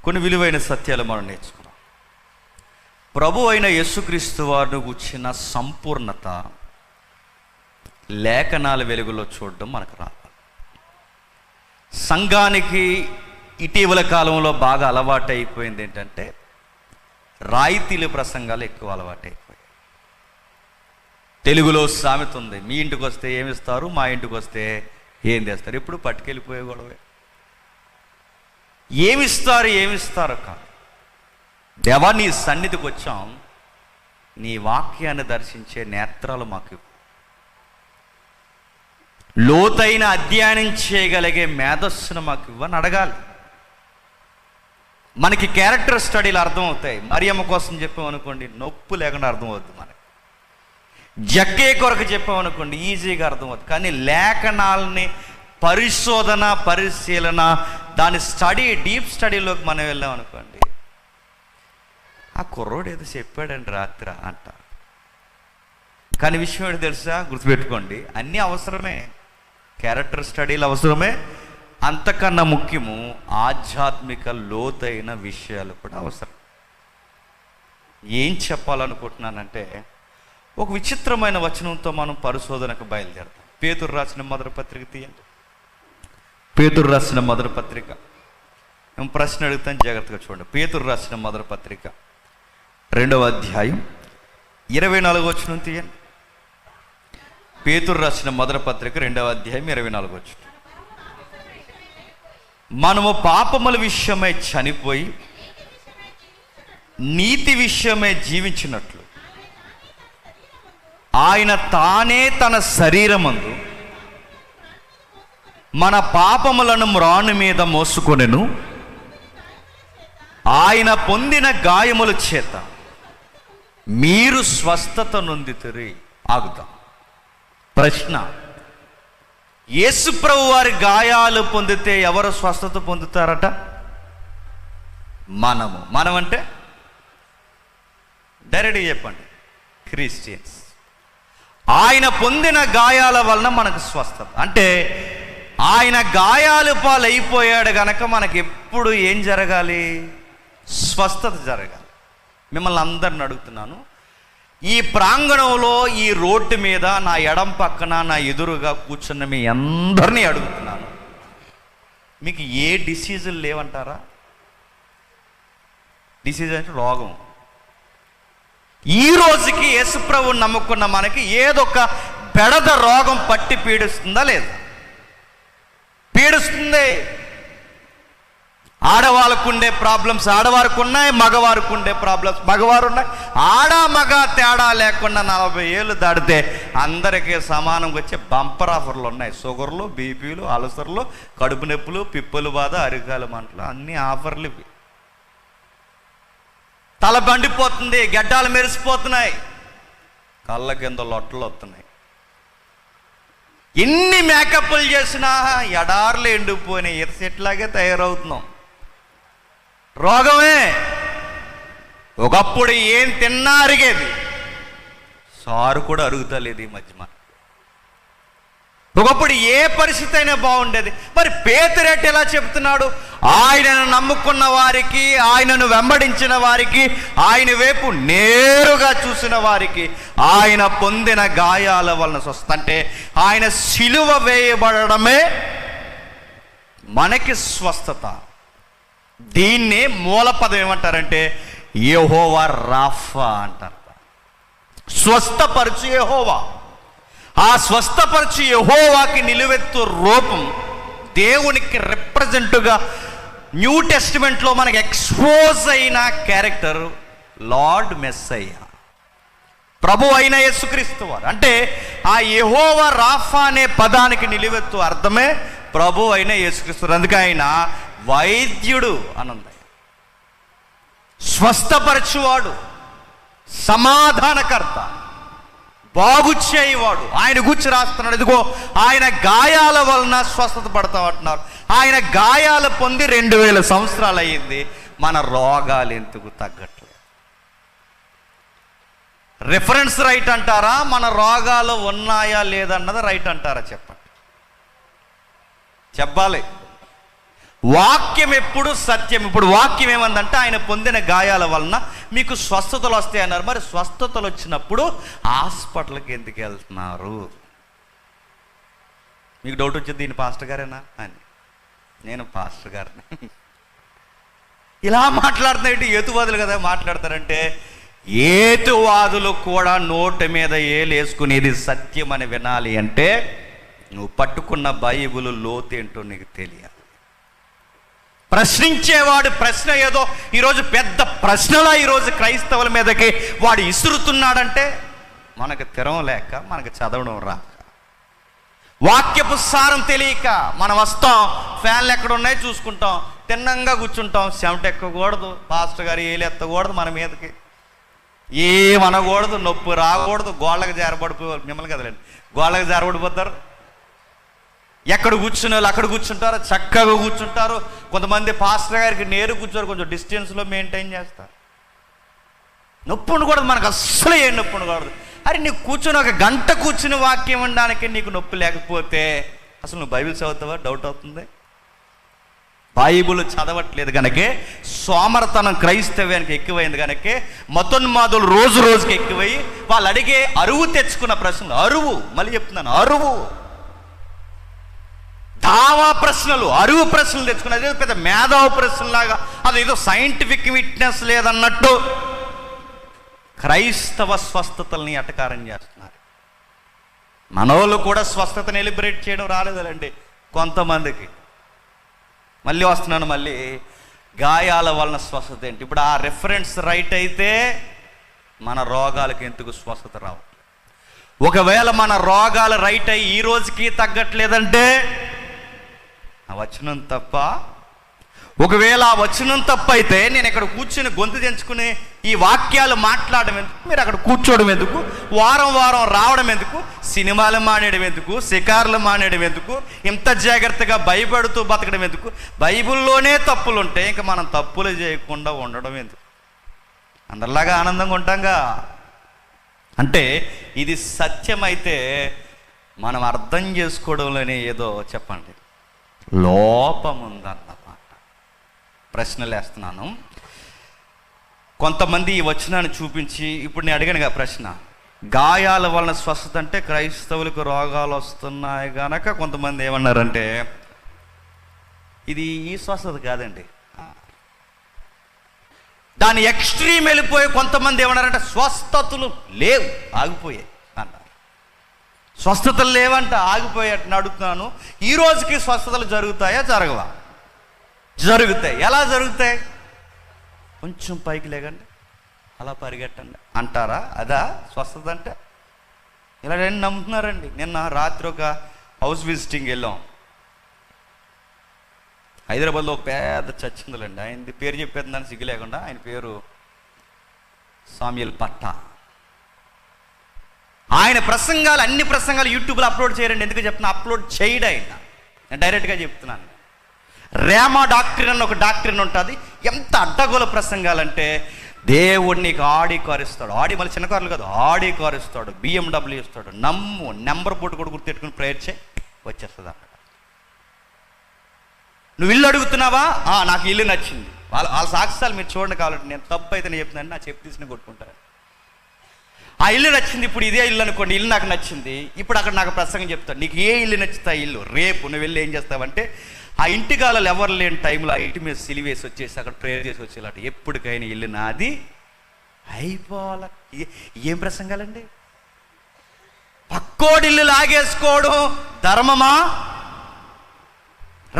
కొన్ని విలువైన సత్యాలు మనం నేర్చుకున్నాం. ప్రభు అయిన యేసుక్రీస్తు వారిని గుర్చిన సంపూర్ణత లేఖనాల వెలుగులో చూడడం మనకు రాదు. సంఘానికి ఇటీవల కాలంలో బాగా అలవాటు అయిపోయింది ఏంటంటే రాయితీల ప్రసంగాలు ఎక్కువ అలవాటు అయిపోయాయి. తెలుగులో సామెత ఉంది, మీ ఇంటికి వస్తే ఏమిస్తారు, మా ఇంటికి వస్తే ఏం తెస్తారు. ఎప్పుడు పట్టుకెళ్ళిపోయే గొడవే. ఏమిస్తారు కాదు. దేవా, నీ సన్నిధికి వచ్చాం, నీ వాక్యాన్ని దర్శించే నేత్రాలు మాకు, లోతైన అధ్యయనం చేయగలిగే మేధస్సును మాకు ఇవ్వని అడగాలి. మనకి క్యారెక్టర్ స్టడీలు అర్థమవుతాయి. మరియమ్మ కోసం చెప్పామనుకోండి, నొప్పు లేకుండా అర్థమవుద్ది. మనకి జక్కే కొరకు చెప్పామనుకోండి, ఈజీగా అర్థమవుతుంది. కానీ లేఖనాలని పరిశోధన, పరిశీలన, దాని స్టడీ, డీప్ స్టడీలోకి మనం వెళ్ళామనుకోండి, ఆ కుర్రోడు ఏదో చెప్పాడండి రాత్రి అంటారు. కానీ విషయం ఏంటి తెలుసా? గుర్తుపెట్టుకోండి, అన్నీ అవసరమే, క్యారెక్టర్ స్టడీలు అవసరమే. అంతకన్నా ముఖ్యము ఆధ్యాత్మిక లోతైన విషయాలు కూడా అవసరం. ఏం చెప్పాలనుకుంటున్నానంటే, ఒక విచిత్రమైన వచనంతో మనం పరిశోధనకు బయలుదేరతాం. పేతురు రాసిన మొదటి పత్రిక తీయండి. పేతురు రాసిన మొదటి పత్రిక, మేము ప్రశ్న అడుగుతాం, జాగ్రత్తగా చూడండి. పేతురు రాసిన మొదటి పత్రిక 2వ అధ్యాయం 24వ వచనం తీయండి. పేతురు రాసిన మొదటి పత్రిక 2వ అధ్యాయం 24వ వచనం. మనము పాపముల విషయమై చనిపోయి నీతి విషయమై జీవించినట్లు ఆయన తానే తన శరీరమందు మన పాపములను మ్రాను మీద మోసుకొనెను. ఆయన పొందిన గాయముల చేత మీరు స్వస్థత నొందితిరి. ఆగుతాం. ప్రశ్న, యేసుప్రభు వారి గాయాలు పొందితే ఎవరు స్వస్థత పొందుతారట? మనం అంటే డైరెక్ట్గా చెప్పండి, క్రిస్టియన్స్. ఆయన పొందిన గాయాల వలన మనకు స్వస్థత. అంటే ఆయన గాయాలు పాలైపోయాడు గనక మనకి ఎప్పుడు ఏం జరగాలి? స్వస్థత జరగాలి. మిమ్మల్ని అందరిని అడుగుతున్నాను, ఈ ప్రాంగణంలో, ఈ రోడ్డు మీద నా ఎడం పక్కన నా ఎదురుగా కూర్చున్న మీ అందరినీ అడుగుతున్నాను, మీకు ఏ డిసీజులు లేవంటారా? డిసీజ్ అంటే రోగం. ఈ రోజుకి యేసుప్రభుని నమ్ముకున్న మనకి ఏదొక బెడద రోగం పట్టి పీడిస్తుందా లేదా? పీడిస్తుంది. ఆడవాళ్ళకు ఉండే ప్రాబ్లమ్స్ ఆడవారికి ఉన్నాయి, మగవారికి ఉండే ప్రాబ్లమ్స్ మగవారు ఉన్నాయి. ఆడ మగ తేడా లేకుండా 40 ఏళ్ళు దాటితే అందరికీ సమానంగా వచ్చే బంపర్ ఆఫర్లు ఉన్నాయి. షుగర్లు, బీపీలు, అల్సర్లు, కడుపు నొప్పులు, పిప్పలు బాధ, అరికాల మంటలు, అన్ని ఆఫర్లు ఇవి. తల బండిపోతుంది, గడ్డాలు మెరిసిపోతున్నాయి, కళ్ళ కింద లొట్టలు వస్తున్నాయి. ఎన్ని మేకప్లు చేసినా ఎడార్లు ఎండిపోయిన ఇరసెట్లాగే తయారవుతున్నాం. రోగమే. ఒకప్పుడు ఏం తిన్నా అరిగేది, సారు కూడా అరుగుతలేదు ఈ మధ్య. ఒకప్పుడు ఏ పరిస్థితి అయినా బాగుండేది. మరి పేతురేట్ ఎలా చెప్తున్నాడు? ఆయనను నమ్ముకున్న వారికి, ఆయనను వెంబడించిన వారికి, ఆయన వైపు నేరుగా చూసిన వారికి ఆయన పొందిన గాయాల వలన స్వస్థ. అంటే ఆయన సిలువ వేయబడమే మనకి స్వస్థత. దీన్నే మూల పదం ఏమంటారంటే యెహోవా రాఫా అంటారు. స్వస్థపరచు యెహోవా. ఆ స్వస్థపరచు యెహోవాకి నిలువెత్తు రూపం, దేవునికి రిప్రజెంట్గా న్యూ టెస్టిమెంట్లో మనకి ఎక్స్పోజ్ అయిన క్యారెక్టర్ లార్డ్ మెస్సయ్య, ప్రభు అయిన యేసుక్రీస్తు వారు. అంటే ఆ యెహోవా రాఫా అనే పదానికి నిలువెత్తు అర్థమే ప్రభు అయిన యేసుక్రీస్తు. అందుకే ఆయన వైద్యుడు అనుంది, స్వస్థపరచువాడు, సమాధానకర్త, బాగు చేయవాడు. ఆయన గురించి రాస్తున్నాడు, ఇదిగో ఆయన గాయాల వలన స్వస్థత పడతామంటున్నారు. ఆయన గాయాలు పొంది 2000 సంవత్సరాలు అయ్యింది. మన రోగాలు ఎందుకు తగ్గట్లేదు? రిఫరెన్స్ రైట్ అంటారా, మన రోగాలు ఉన్నాయా లేదన్నది రైట్ అంటారా? చెప్పండి. చెప్పాలి. వాక్యం ఎప్పుడు సత్యం. ఇప్పుడు వాక్యం ఏమందంటే ఆయన పొందిన గాయాల వలన మీకు స్వస్థతలు వస్తాయి అన్నారు. మరి స్వస్థతలు వచ్చినప్పుడు హాస్పిటల్కి ఎందుకు వెళ్తున్నారు? మీకు డౌట్ వచ్చింది, దీని పాస్టర్ గారేనా అని. నేను పాస్టర్ గారిని. ఇలా మాట్లాడుతున్నాయి, ఏతువాదులు కదా మాట్లాడతారంటే, ఏతువాదులు కూడా నోటి మీద ఏలేసుకునేది సత్యం అని వినాలి అంటే నువ్వు పట్టుకున్న బైబిల్ లోతేంటో నీకు తెలియాలి. ప్రశ్నించేవాడు ప్రశ్న ఏదో ఈరోజు పెద్ద ప్రశ్నలా ఈరోజు క్రైస్తవుల మీదకి వాడు ఇసురుతున్నాడంటే మనకు తెరం లేక, మనకు చదవడం రాక, వాక్యపు సారం తెలియక మనం వస్తాం, ఫ్యాన్లు ఎక్కడ ఉన్నాయి చూసుకుంటాం, తిన్నంగా కూర్చుంటాం. చెమట ఎక్కకూడదు, పాస్టర్ గారు ఏలు ఎత్తకూడదు, మన మీదకి ఏమనకూడదు, నొప్పి రాకూడదు, గోళ్ళకి జారబడిపోవాలి. మిమ్మల్ని కదలండి, గోళ్ళకి జారబడిపోతారు. ఎక్కడ కూర్చునే వాళ్ళు అక్కడ కూర్చుంటారు, చక్కగా కూర్చుంటారు. కొంతమంది పాస్టర్ గారికి నేరు కూర్చోరు, కొంచెం డిస్టెన్స్లో మెయింటైన్ చేస్తారు. నొప్పి ఉండకూడదు, మనకు అస్సలు ఏం నొప్పి ఉండకూడదు. అరే నీకు కూర్చొని ఒక గంట కూర్చుని వాక్యం ఉండడానికి నీకు నొప్పి లేకపోతే అసలు నువ్వు బైబిల్ చదువుతావా? డౌట్ అవుతుంది. బైబిల్ చదవట్లేదు కనుకే సోమరతనం క్రైస్తవ్యానికి ఎక్కువైంది. కనుకే మతోన్మాదులు రోజు రోజుకి ఎక్కువై వాళ్ళు అడిగే అరువు తెచ్చుకున్న ప్రశ్నలు, అరువు మళ్ళీ చెప్తున్నాను, అరువు దావా ప్రశ్నలు, అరువు ప్రశ్నలు తెచ్చుకున్నది పెద్ద మేధావు ప్రశ్నలాగా, అదేదో సైంటిఫిక్ విట్నెస్ లేదన్నట్టు క్రైస్తవ స్వస్థతల్ని అటకారం చేస్తున్నారు. మనోళ్ళు కూడా స్వస్థతని ఎలిబ్రేట్ చేయడం రాలేదండి కొంతమందికి. మళ్ళీ వస్తున్నాను, మళ్ళీ గాయాల వలన స్వస్థత ఏంటి? ఇప్పుడు ఆ రెఫరెన్స్ రైట్ అయితే మన రోగాలకు ఎందుకు స్వస్థత రావు? ఒకవేళ మన రోగాలు రైట్ అయ్యి ఈ రోజుకి తగ్గట్లేదంటే ఆ వచనం తప్ప. ఒకవేళ ఆ వచనం తప్ప అయితే నేను ఇక్కడ కూర్చుని గొంతు తెంచుకుని ఈ వాక్యాలు మాట్లాడడం ఎందుకు? మీరు అక్కడ కూర్చోవడం ఎందుకు? వారం వారం రావడం ఎందుకు? సినిమాలు మానేయడం ఎందుకు? షికార్లు మానేయడం ఎందుకు? ఇంత జాగ్రత్తగా భయపడుతూ బతకడం ఎందుకు? బైబిల్లోనే తప్పులు ఉంటే ఇంకా మనం తప్పులు చేయకుండా ఉండడం ఎందుకు? అందరిలాగా ఆనందంగా ఉంటాంగా. అంటే ఇది సత్యమైతే మనం అర్థం చేసుకోవడంలోనే ఏదో చెప్పండి లోపం ఉందన్నమాట. ప్రశ్నలు వేస్తున్నాను. కొంతమంది ఈ వచనాన్ని చూపించి, ఇప్పుడు నేను అడిగాను కదా ప్రశ్న, గాయాల వలన స్వస్థత అంటే క్రైస్తవులకు రోగాలు వస్తున్నాయి కనుక కొంతమంది ఏమన్నారంటే ఇది ఈ స్వస్థత కాదండి. దాని ఎక్స్ట్రీమ్ వెళ్ళిపోయి కొంతమంది ఏమన్నారంటే స్వస్థతలు లేవు, ఆగిపోయాయి అన్నారు. స్వస్థతలు లేవంట, ఆగిపోయేట్టు అడుగుతున్నాను. ఈ రోజుకి స్వస్థతలు జరుగుతాయా జరగవా? జరుగుతాయి. ఎలా జరుగుతాయి? కొంచెం పైకి లేకండి, అలా పరిగెట్టండి అంటారా? అదా స్వస్థత అంటే? ఇలా నమ్ముతున్నారండి. నిన్న రాత్రి ఒక హౌస్ విజిటింగ్ వెళ్ళాం. హైదరాబాద్లో ఒక పెద్ద చర్చ్ ఉందండి. ఆయనది పేరు చెప్పేది దాన్ని సిగ్గు లేకుండా. ఆయన పేరు సామ్యుయల్ పట్ట. ఆయన ప్రసంగాలు, అన్ని ప్రసంగాలు యూట్యూబ్లో అప్లోడ్ చేయరండి. ఎందుకు చెప్తున్నా? అప్లోడ్ చేయడం ఆయన. నేను డైరెక్ట్గా చెప్తున్నాను. రేమా డాక్టరీన్ అని ఒక డాక్టరీన్ ఉంటుంది. ఎంత అడ్డగోల ప్రసంగాలంటే దేవుడు నీకు ఆడి కారు ఇస్తాడు, ఆడి మళ్ళీ చిన్న కార్లు కాదు, ఆడి కారు ఇస్తాడు, BMW ఇస్తాడు, నమ్ము, నెంబర్ బోర్డు కూడా గుర్తెట్టుకుని ప్రేయర్ చేయి, వచ్చేస్తుంది అన్నమాట. నువ్వు ఇల్లు అడుగుతున్నావా? నాకు ఇల్లు నచ్చింది. వాళ్ళ సాక్ష్యాలు మీరు చూడండి కావాలంటే. నేను తప్పు అయితే నేను చెప్తున్నాను, నా చెప్పు తీసుకుని కొట్టుకుంటాను. ఆ ఇల్లు నచ్చింది, ఇప్పుడు ఇదే ఇల్లు అనుకోండి, ఇల్లు నాకు నచ్చింది. ఇప్పుడు అక్కడ నాకు ప్రసంగం చెప్తాను, నీకు ఏ ఇల్లు నచ్చుతా ఇల్లు, రేపు నువ్వు వెళ్ళి ఏం చేస్తావంటే ఆ ఇంటికాలలో ఎవరు లేని టైంలో ఆ ఇంటి మీద సిలివేసి వచ్చేసి అక్కడ ప్రేయర్ చేసి వచ్చేలాంటి ఎప్పటికైనా ఇల్లు నాది అయిపోవాల. ఏం ప్రసంగాలండి? పక్కోడి ఇల్లు లాగేసుకోవడం ధర్మమా?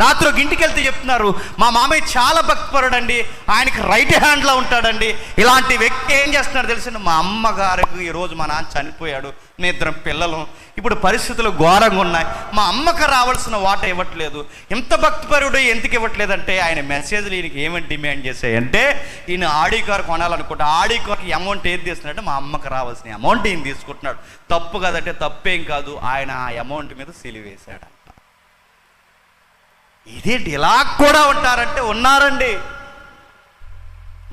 రాత్రి ఒక ఇంటికి వెళ్తే చెప్తున్నారు, మా మామయ్య చాలా భక్తిపరుడండి, ఆయనకి రైట్ హ్యాండ్లో ఉంటాడండి. ఇలాంటి వ్యక్తి ఏం చేస్తున్నాడు తెలిసిన? మా అమ్మగారికి ఈరోజు మా నాన్న చనిపోయాడు, నేను 2 పిల్లలు, ఇప్పుడు పరిస్థితులు ఘోరంగా ఉన్నాయి, మా అమ్మకు రావాల్సిన వాట ఇవ్వట్లేదు. ఇంత భక్తిపరుడు ఎందుకు ఇవ్వట్లేదంటే ఆయన మెసేజ్లు ఈయనకి ఏమని డిమాండ్ చేశాయంటే, ఈయన ఆడి కారు కొనాలనుకుంటే ఆడి కారుకి అమౌంట్ ఏది తీస్తున్నాడంటే మా అమ్మకు రావాల్సిన అమౌంట్ ఈయన తీసుకుంటున్నాడు. తప్పు కదంటే తప్పేం కాదు, ఆయన ఆ అమౌంట్ మీద సిలివేశాడు. ఇదేంటి ఇలా కూడా ఉంటారంటే? ఉన్నారండి.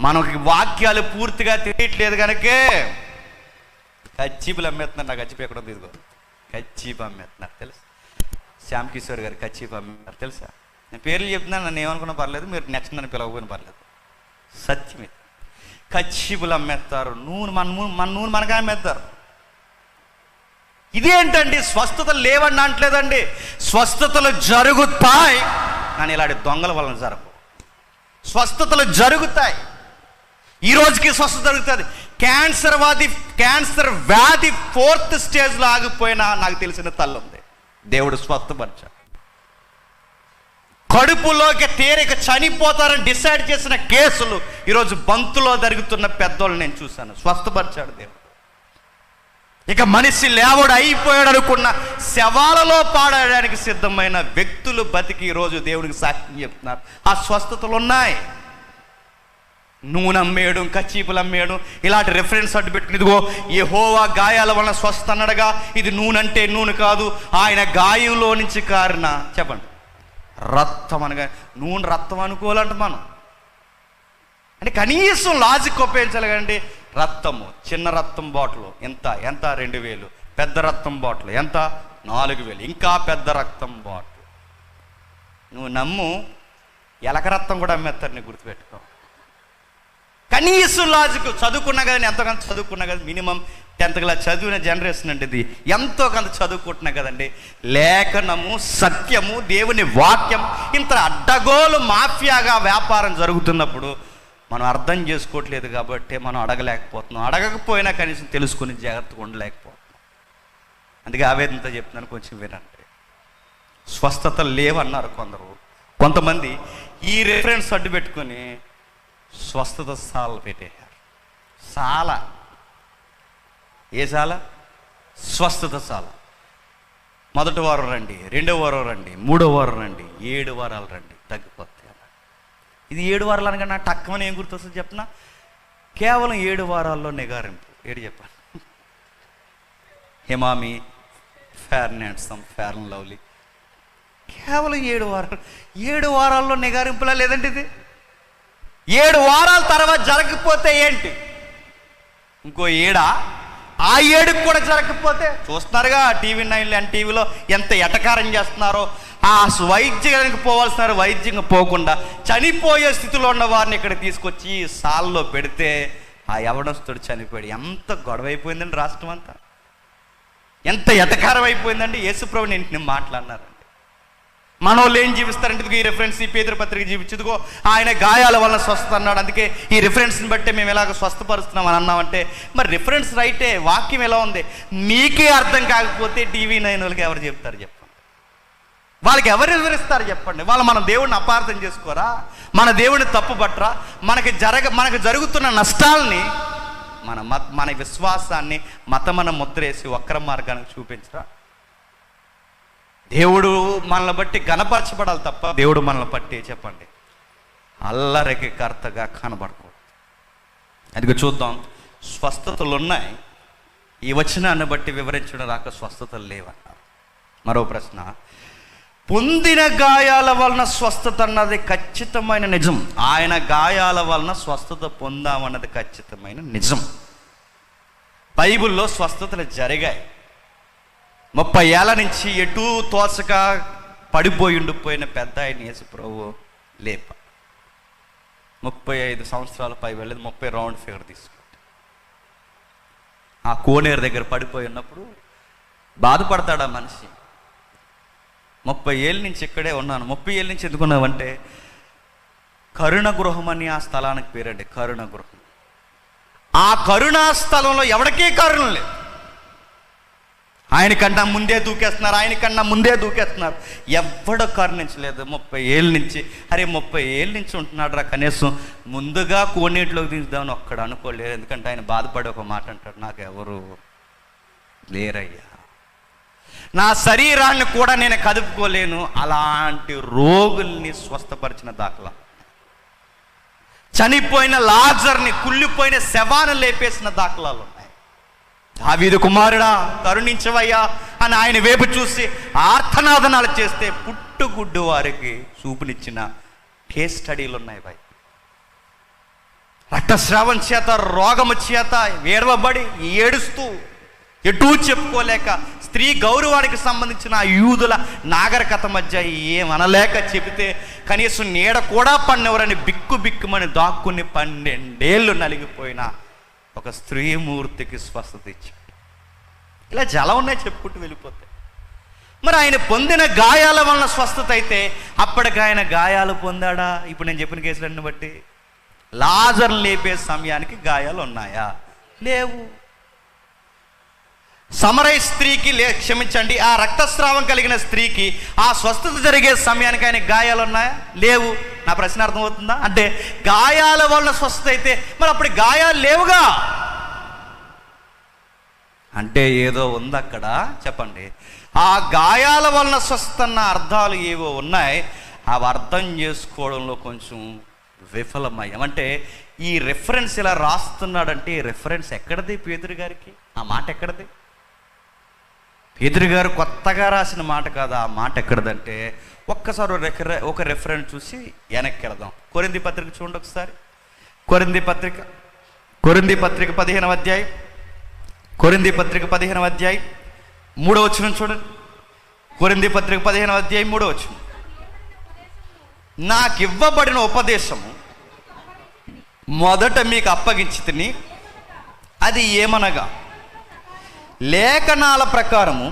మనకి వాక్యాలు పూర్తిగా తెలియట్లేదు కనుకే కచ్చీపులు అమ్మేస్తున్నారు. నాకు కచ్చిపు ఎక్కడ తీసుకో, కచ్చీపు అమ్మేస్తున్నారు తెలుసా? శ్యామ్ కిషోర్ గారు కచ్చీపు అమ్మేస్తున్నారు తెలుసా? నేను పేర్లు చెప్తున్నాను, నన్ను ఏమనుకున్నా పర్లేదు, మీరు నెక్స్ట్ నన్ను పిలవకపోయినా పర్లేదు. సత్యమే. కచ్చిపులు అమ్మేస్తారు, మన నూనె మనకే అమ్మేస్తారు. ఇదేంటండి? స్వస్థతలు లేవని అంటలేదండి, స్వస్థతలు జరుగుతాయి, కానీ ఇలాంటి దొంగల వలన జరగవు. స్వస్థతలు జరుగుతాయి. ఈ రోజుకి స్వస్థత జరుగుతుంది. క్యాన్సర్ వ్యాధి 4th స్టేజ్లో ఆగిపోయినా నాకు తెలిసిన తల్లి ఉంది, దేవుడు స్వస్థపరిచాడు. కడుపులోకి తేరిక చనిపోతారని డిసైడ్ చేసిన కేసులు ఈరోజు బంతులో జరుగుతున్న పెద్దోళ్ళు నేను చూశాను, స్వస్థపరిచాడు దేవుడు. ఇక మనిషి లేవడు అయిపోయాడు అనుకున్న శవాలలో పాడడానికి సిద్ధమైన వ్యక్తులు బతికి ఈరోజు దేవుడికి సాక్ష్యం చెప్తున్నారు. ఆ స్వస్థతలు ఉన్నాయి. నూనె అమ్మేయడం, కచ్చీపులు అమ్మేయడం, ఇలాంటి రెఫరెన్స్ అడ్డు పెట్టుకుని ఇదిగో యెహోవా గాయాల వలన స్వస్థ అన్నడగా, ఇది నూనె అంటే నూనె కాదు, ఆయన గాయంలో నుంచి కారిన చెప్పండి రక్తం అనగా నూనె రక్తం అనుకోవాలంట మనం. అంటే కనీసం లాజిక్ ఉపయోగించాలి కదండి. రక్తము, చిన్న రక్తం బాటిల్ ఎంత 2000, పెద్ద రక్తం బాటిల్ ఎంత 4000, ఇంకా పెద్ద రక్తం బాటిల్. నువ్వు నమ్ము, ఎలక రక్తం కూడా అమ్మేస్తారు, నీకు గుర్తుపెట్టుకో. కనీసం లాజిక్ చదువుకున్నా కదండి, ఎంతోకంత చదువుకున్నా కదా, మినిమం 10th క్లాస్ చదివిన జనరేషన్ అండి ఇది, ఎంతో కొంత చదువుకుంటున్నా కదండి. లేఖనము, సత్యము, దేవుని వాక్యం ఇంత అడ్డగోలు మాఫియాగా వ్యాపారం జరుగుతున్నప్పుడు మనం అర్థం చేసుకోవట్లేదు కాబట్టి మనం అడగలేకపోతున్నాం. అడగకపోయినా కనీసం తెలుసుకుని జాగ్రత్తగా ఉండలేకపోతున్నాం. అందుకే ఆవేదనతో చెప్తున్నాను, కొంచెం వినండి. స్వస్థతలు లేవన్నారు కొందరు. కొంతమంది ఈ రెఫరెన్స్ అడ్డు పెట్టుకొని స్వస్థత సాల పెట్టేశారు. సాల ఏ సాల? స్వస్థత సాల. 1వ వారం రండి, 2వ వారం రండి, 3వ వారం రండి, 7 వారాలు రండి, తగ్గిపోతాయి. ఇది 7 వారాలు అనగా నా టక్కమని ఏం గుర్తొస్తుంది చెప్పనా? కేవలం 7 వారాల్లో నిగారింపు. ఏడు చెప్పాను, Emami, fair and handsome, fair and lovely, కేవలం 7 వారాల్లో నిగారింపులా లేదండి ఇది. 7 వారాల తర్వాత జరగకపోతే ఏంటి? ఇంకో 7 ఆ 7కి కూడా జరగకపోతే చూస్తున్నారుగా టీవీ 9 అండ్ టీవీలో ఎంత ఎటకారం చేస్తున్నారో. ఆ వైద్యానికి పోవాల్సిన వైద్యంగా పోకుండా చనిపోయే స్థితిలో ఉన్న వారిని ఇక్కడ తీసుకొచ్చి సాల్లో పెడితే ఆ యవనస్తుడు చనిపోయాడు. ఎంత గొడవ అయిపోయిందండి రాష్ట్రం అంతా, ఎంత ఎటకారం అయిపోయిందండి. యేసుప్రభు నేను మాట్లాడినారండి. మనోళ్ళు ఏం జీవిస్తారంటే ఈ రెఫరెన్స్, ఈ పేతురు పత్రిక జీవించుదుగో ఆయన గాయాల వలన స్వస్థత అన్నాడు, అందుకే ఈ రిఫరెన్స్ని బట్టే మేము ఎలాగ స్వస్థపరుస్తున్నాం అని అన్నామంటే మరి రిఫరెన్స్ రైటే, వాక్యం ఎలా ఉంది మీకే అర్థం కాకపోతే టీవీ 9 వాళ్ళకి ఎవరు చెప్తారు చెప్పండి? వాళ్ళకి ఎవరు వివరిస్తారు చెప్పండి? వాళ్ళు మన దేవుడిని అపార్థం చేసుకోరా? మన దేవుడిని తప్పు పట్టరా? మనకు జరుగుతున్న నష్టాలని మన విశ్వాసాన్ని మతమన ముద్రేసి వక్ర మార్గానికి చూపించరా? దేవుడు మనల్ని బట్టి గణపరచబడాలి తప్ప దేవుడు మనల్ని బట్టి చెప్పండి అల్లరికి కర్తగా కనబడకూడదు. అదిగో చూద్దాం, స్వస్థతలు ఉన్నాయి. ఈ వచనాన్ని బట్టి వివరించడం రాక స్వస్థతలు లేవన్నారు. మరో ప్రశ్న, పొందిన గాయాల వలన స్వస్థత అన్నది ఖచ్చితమైన నిజం. ఆయన గాయాల వలన స్వస్థత పొందామన్నది ఖచ్చితమైన నిజం. బైబిల్లో స్వస్థతలు జరిగాయి. 30 ఏళ్ల నుంచి ఎటూ తోచక పడిపోయి ఉండిపోయిన పెద్ద ఆయన యేసు ప్రభు లేప 35 సంవత్సరాలు పై వెళ్ళేది 30 రౌండ్ ఫిగర్ తీసుకుంటే ఆ కోనేరు దగ్గర పడిపోయి ఉన్నప్పుడు బాధపడతాడు ఆ మనిషి. 30 ఏళ్ళ నుంచి ఇక్కడే ఉన్నాను. 30 ఏళ్ళ నుంచి ఎందుకున్నావంటే కరుణ గృహం అని ఆ స్థలానికి పేరండి, కరుణ గృహం. ఆ కరుణా స్థలంలో ఎవరికీ కరుణ లేదు. ఆయనకన్నా ముందే దూకేస్తున్నారు, ఎవడ కరుణించలేదు 30 ఏళ్ళ నుంచి. అరే 30 ఏళ్ళ నుంచి ఉంటున్నాడు రా, కనీసం ముందుగా కోనేటిలోకి దించుదామని ఒక్కడు అనుకోలేదు. ఎందుకంటే ఆయన బాధపడి ఒక మాట అంటాడు, నాకు ఎవరు లేరయ్యా, నా శరీరాన్ని కూడా నేను కదుపుకోలేను. అలాంటి రోగుల్ని స్వస్థపరిచిన దాఖలా, చనిపోయిన లాజర్ని, కుళ్ళిపోయిన శవాన్ని లేపేసిన దాఖలాలు ఉన్నాయి. దావీదు కుమారుడా కరుణించవయ్యా అని ఆయన వైపు చూసి ఆర్తనాదనాలు చేస్తే పుట్టుగుడ్డు వారికి చూపునిచ్చిన కేస్ స్టడీలు ఉన్నాయి. రక్తస్రావం చేత, రోగము చేత వేడవబడి ఏడుస్తూ ఎటూ చెప్పుకోలేక, స్త్రీ గౌరవానికి సంబంధించిన ఆ యూదుల నాగరికత మధ్య ఏమనలేక చెబితే కనీసం నీడ కూడా పడినవరని బిక్కుమని దాక్కుని 12 ఏళ్ళు నలిగిపోయిన ఒక స్త్రీమూర్తికి స్వస్థత ఇచ్చాడు. ఇలా చాలా ఉన్నాయి చెప్పుకుంటూ వెళ్ళిపోతే. మరి ఆయన పొందిన గాయాల వలన స్వస్థత అయితే అప్పటికి ఆయన గాయాలు పొందాడా? ఇప్పుడు నేను చెప్పిన కేసులన్నీ బట్టి లాజర్ లేపే సమయానికి గాయాలు ఉన్నాయా? లేవు. సమరయ స్త్రీకి క్షమించండి, ఆ రక్తస్రావం కలిగిన స్త్రీకి ఆ స్వస్థత జరిగే సమయానికి ఆయన గాయాలు ఉన్నాయా? లేవు. నా ప్రశ్న అర్థమవుతుందా? అంటే గాయాల వలన స్వస్థత అయితే మరి అప్పుడు గాయాలు లేవుగా అంటే ఏదో ఉంది అక్కడ. చెప్పండి, ఆ గాయాల వలన స్వస్థత అన్న అర్థాలు ఏవో ఉన్నాయి, అవి అర్థం చేసుకోవడంలో కొంచెం విఫలమయ్యాం. అంటే ఈ రెఫరెన్స్ ఇలా రాస్తున్నాడంటే ఈ రెఫరెన్స్ ఎక్కడిది? పేతురు గారికి ఆ మాట ఎక్కడిది? పేతురు గారు కొత్తగా రాసిన మాట కాదు. ఆ మాట ఎక్కడదంటే ఒక్కసారి ఒక రెఫరెన్స్ చూసి వెనక్కి వెళదాం. కొరింథీ పత్రిక చూడండి ఒకసారి. కొరింథీ పత్రిక 15వ అధ్యాయం, కొరింథీ పత్రిక 15వ అధ్యాయం 3వ వచనం చూడండి. కొరింథీ పత్రిక 15వ అధ్యాయం 3వ వచనం. నాకు ఇవ్వబడిన ఉపదేశము మొదట మీకు అప్పగించితిని, అది ఏమనగా లేఖనాల ప్రకారము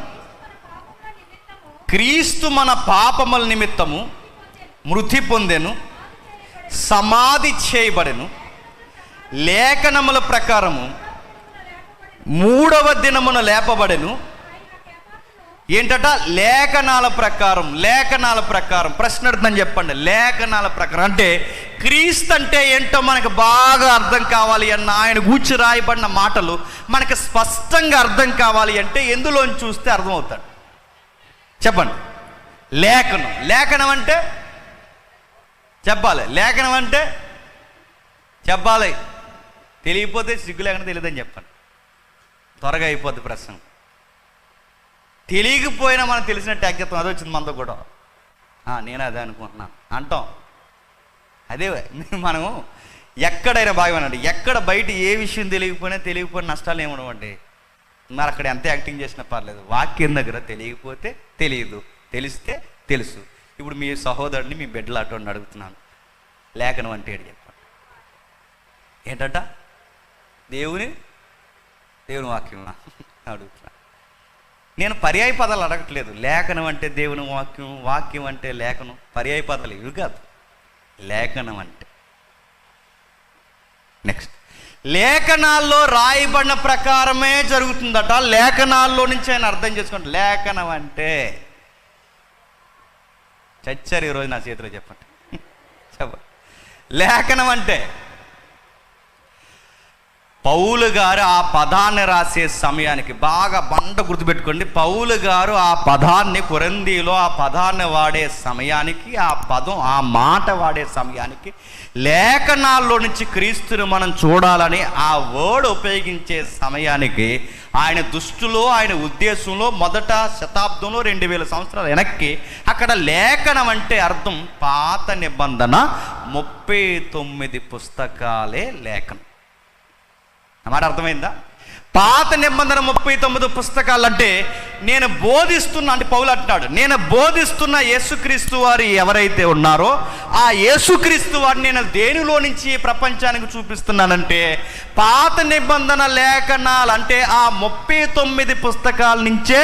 క్రీస్తు మన పాపముల నిమిత్తము మృతి పొందెను, సమాధి చేయబడెను, లేఖనముల ప్రకారము 3వ దినమున లేపబడెను. ఏంటట? లేఖనాల ప్రకారం. ప్రశ్న అడుగుతుందని చెప్పండి. లేఖనాల ప్రకారం అంటే క్రీస్తు అంటే ఏంటో మనకు బాగా అర్థం కావాలి అన్న ఆయన గూర్చి రాయబడిన మాటలు మనకు స్పష్టంగా అర్థం కావాలి అంటే ఎందులోని చూస్తే అర్థమవుతాడు. చెప్పండి. లేఖనం అంటే చెప్పాలి. లేఖనం అంటే చెప్పాలి. తెలియకపోతే సిగ్గు లేకుండా తెలియదని చెప్పండి. త్వరగా అయిపోద్ది ప్రశ్న. తెలియకపోయినా మనం తెలిసిన ట్యాగ్ చెప్తాం. అదే వచ్చింది మనతో కూడా. నేను అదే అనుకుంటున్నాను అంటాం. అదే మనము ఎక్కడైనా భాగమేనండి. ఎక్కడ బయట ఏ విషయం తెలియకపోయినా నష్టాలు ఏమనవండి. మరి అక్కడ ఎంత యాక్టింగ్ చేసినా పర్లేదు. వాక్యం దగ్గర తెలియకపోతే తెలియదు, తెలిస్తే తెలుసు. ఇప్పుడు మీ సహోదరుడిని మీ బిడ్డలు అటువంటి అడుగుతున్నాను, లేఖనం అంటే ఏంటి చెప్పండి. ఏంటంట? దేవుని వాక్యం అడుగుతున్నా. నేను పర్యాయ పదాలు అడగట్లేదు. లేఖనం అంటే దేవుని వాక్యం, వాక్యం అంటే లేఖనం. పర్యాయ పదాలు ఇవి కాదు. లేఖనం అంటే నెక్స్ట్ లేఖనాల్లో రాయబడిన ప్రకారమే జరుగుతుందట. లేఖనాల్లో నుంచి ఆయన అర్థం చేసుకోండి. లేఖనం అంటే చచ్చారు ఈరోజు నా చేతిలో. చెప్పండి. లేఖనం అంటే పౌలు గారు ఆ పదాన్ని రాసే సమయానికి బాగా గుర్తుపెట్టుకోండి. పౌలు గారు ఆ పదాన్ని కొరింథీలో ఆ పదాన్ని వాడే సమయానికి, ఆ మాట వాడే సమయానికి లేఖనాల్లో నుంచి క్రీస్తుని మనం చూడాలని ఆ వర్డ్ ఉపయోగించే సమయానికి ఆయన దృష్టిలో, ఆయన ఉద్దేశంలో మొదట శతాబ్దంలో 2000 సంవత్సరాలు వెనక్కి అక్కడ లేఖనం అంటే అర్థం పాత నిబంధన 39 పుస్తకాలే లేఖనం. మాట అర్థమైందా? పాత నిబంధన 39 పుస్తకాలు అంటే నేను బోధిస్తున్నా అంటే పౌలు అంటున్నాడు, నేను బోధిస్తున్న యేసుక్రీస్తు వారు ఎవరైతే ఉన్నారో ఆ యేసుక్రీస్తు వారిని నేను దేనిలో నుంచి ప్రపంచానికి చూపిస్తున్నానంటే పాత నిబంధన లేఖనాలు అంటే ఆ 39 పుస్తకాల నుంచే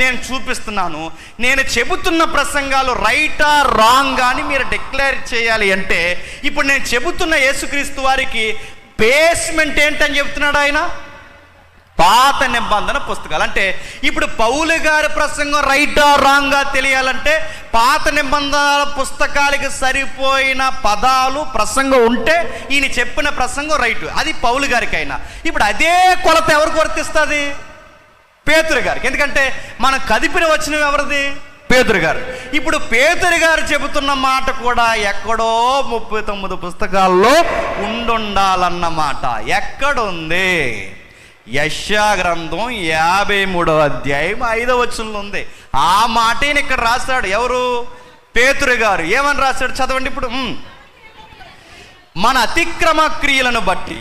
నేను చూపిస్తున్నాను. నేను చెబుతున్న ప్రసంగాలు రైటా రాంగ్ అని మీరు డిక్లేర్ చేయాలి అంటే ఇప్పుడు నేను చెబుతున్న యేసుక్రీస్తు వారికి బేస్మెంట్ ఏంటని చెప్తున్నాడు ఆయన. పాత నిబంధన పుస్తకాలు అంటే ఇప్పుడు పౌలు గారి ప్రసంగం రైటా రాంగా తెలియాలంటే పాత నిబంధన పుస్తకాలకి సరిపోయిన పదాలు ప్రసంగం ఉంటే ఈయన చెప్పిన ప్రసంగం రైటు. అది పౌలు గారికి అయినా. ఇప్పుడు అదే కొలత ఎవరికి వర్తిస్తుంది? పేతురు గారికి. ఎందుకంటే మనం కదిపిన వచనం ఎవరిది? పేతురు గారు. ఇప్పుడు పేతురు గారు చెబుతున్న మాట కూడా ఎక్కడో 39 పుస్తకాల్లో ఉండాలన్నమాట. ఎక్కడుంది? యెషయా గ్రంథం 53వ అధ్యాయం 5వ వచనంలో ఉంది. ఆ మాటని ఇక్కడ రాశాడు. ఎవరు? పేతురు గారు. ఏమని రాశాడు చదవండి ఇప్పుడు. మన అతిక్రమ క్రియలను బట్టి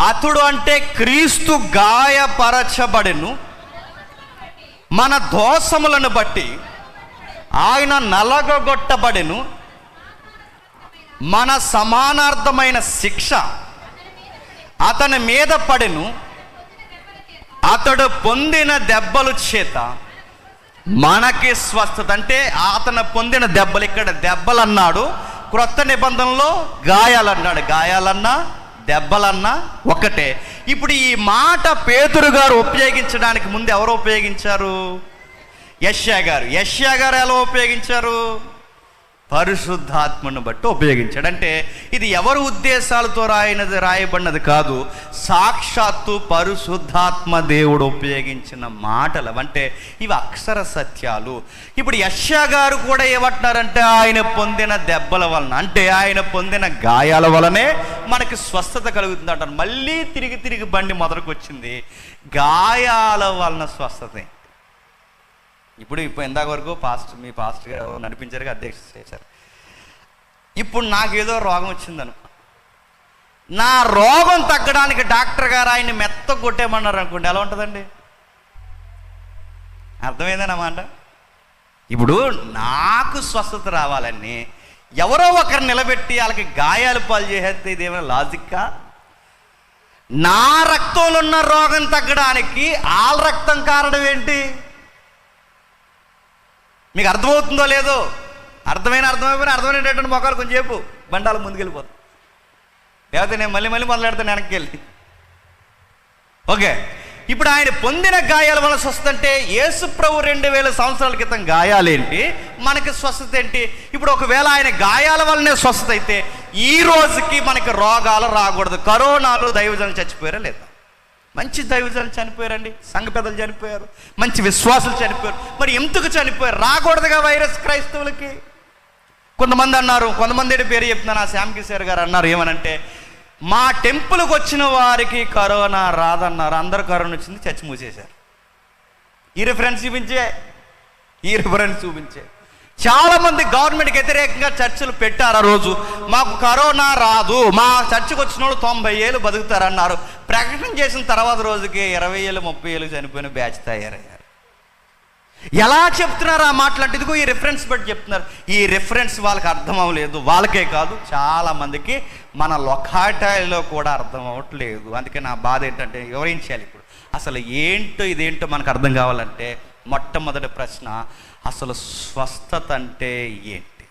అతడు అంటే క్రీస్తు గాయపరచబడెను, మన దోషములను బట్టి ఆయన నలగొట్టబడెను, మన సమానార్థమైన శిక్ష అతని మీద పడెను, అతడు పొందిన దెబ్బల చేత మనకి స్వస్థత. అంటే అతను పొందిన దెబ్బలు, ఇక్కడ దెబ్బలు అన్నాడు, క్రొత్త నిబంధనలో గాయాలన్నాడు. గాయాలన్నా దెబ్బలన్నా ఒకటే. ఇప్పుడు ఈ మాట పేతురు గారు ఉపయోగించడానికి ముందు ఎవరు ఉపయోగించారు? యెషయా గారు. యెషయా గారు ఎలా ఉపయోగించారు? పరిశుద్ధాత్మను బట్టి ఉపయోగించాడు. అంటే ఇది ఎవరి ఉద్దేశాలతో రాయబడినది కాదు, సాక్షాత్తు పరిశుద్ధాత్మ దేవుడు ఉపయోగించిన మాటలు. అంటే ఇవి అక్షర సత్యాలు. ఇప్పుడు యెషయా గారు కూడా ఏమంటున్నారంటే ఆయన పొందిన దెబ్బల వలన, అంటే ఆయన పొందిన గాయాల వలనే మనకి స్వస్థత కలుగుతుంది అంటారు. మళ్ళీ తిరిగి బండి మొదలుకు వచ్చింది, గాయాల వలన స్వస్థత. ఇప్పుడు ఇందాక వరకు మీ పాస్టర్ గారు నడిపించారు, అధ్యక్ష చేశారు. ఇప్పుడు నాకేదో రోగం వచ్చిందను, నా రోగం తగ్గడానికి డాక్టర్ గారు ఆయన్ని మెత్త కొట్టేమన్నారు అనుకోండి, ఎలా ఉంటుందండి? అర్థమైందన్నమాట. ఇప్పుడు నాకు స్వస్థత రావాలని ఎవరో ఒకరు నిలబెట్టి వాళ్ళకి గాయాలు పాలు చేసేస్తే ఇదేమైనా లాజిక్కా? నా రక్తంలో ఉన్న రోగం తగ్గడానికి వాళ్ళ రక్తం కారణం ఏంటి? మీకు అర్థమవుతుందో లేదో? అర్థమైపోయినా అర్థమైనటువంటి మొక్కలు కొంచెం చెప్పు, బండాలు ముందుకెళ్ళిపోతాం. లేకపోతే నేను మళ్ళీ మొదలెడతాను వెనక్కి వెళ్ళి. ఓకే, ఇప్పుడు ఆయన పొందిన గాయాల వల్ల స్వస్థత అంటే యేసు ప్రభు 2000 సంవత్సరాల క్రితం గాయాలేంటి, మనకి స్వస్థత ఏంటి? ఇప్పుడు ఒకవేళ ఆయన గాయాల వల్లనే స్వస్థత అయితే ఈ రోజుకి మనకి రోగాలు రాకూడదు. కరోనాలో దైవజనులు చచ్చిపోయారా లేదా? మంచి దైవజనులు చనిపోయారండి, సంఘ పెద్దలు చనిపోయారు, మంచి విశ్వాసులు చనిపోయారు. మరి ఎందుకు చనిపోయారు? రాకూడదుగా వైరస్ క్రైస్తవులకి. కొంతమంది అన్నారు, కొంతమంది పేరు చెప్తున్నాను, ఆ శ్యామ్ కిషోర్ గారు అన్నారు, ఏమనంటే మా టెంపుల్కి వచ్చిన వారికి కరోనా రాదన్నారు, అందరు కరోనా వచ్చింది, చర్చి మూసేశారు. ఈ రిఫరెన్స్ చూపించే చాలామంది గవర్నమెంట్కి వ్యతిరేకంగా చర్చలు పెట్టారు. ఆ రోజు మాకు కరోనా రాదు, మా చర్చికి వచ్చిన వాళ్ళు 90 ఏళ్ళు బతుకుతారన్నారు. ప్రకటన చేసిన తర్వాత రోజుకి 20 ఏళ్ళు 30 ఏళ్ళు చనిపోయిన బ్యాచ్ తయారయ్యారు. ఎలా చెప్తున్నారు ఆ మాటలు అంటే ఇదిగో ఈ రిఫరెన్స్ బట్టి చెప్తున్నారు. ఈ రిఫరెన్స్ వాళ్ళకి అర్థం అవ్వలేదు, వాళ్ళకే కాదు చాలామందికి మన లొకాటాయిలో కూడా అర్థం అవ్వట్లేదు. అందుకే నా బాధ ఏంటంటే వివరించాలి. ఇప్పుడు అసలు ఏంటో ఇదేంటో మనకు అర్థం కావాలంటే మొట్టమొదటి ప్రశ్న, అసలు స్వస్థత అంటే ఏంటి?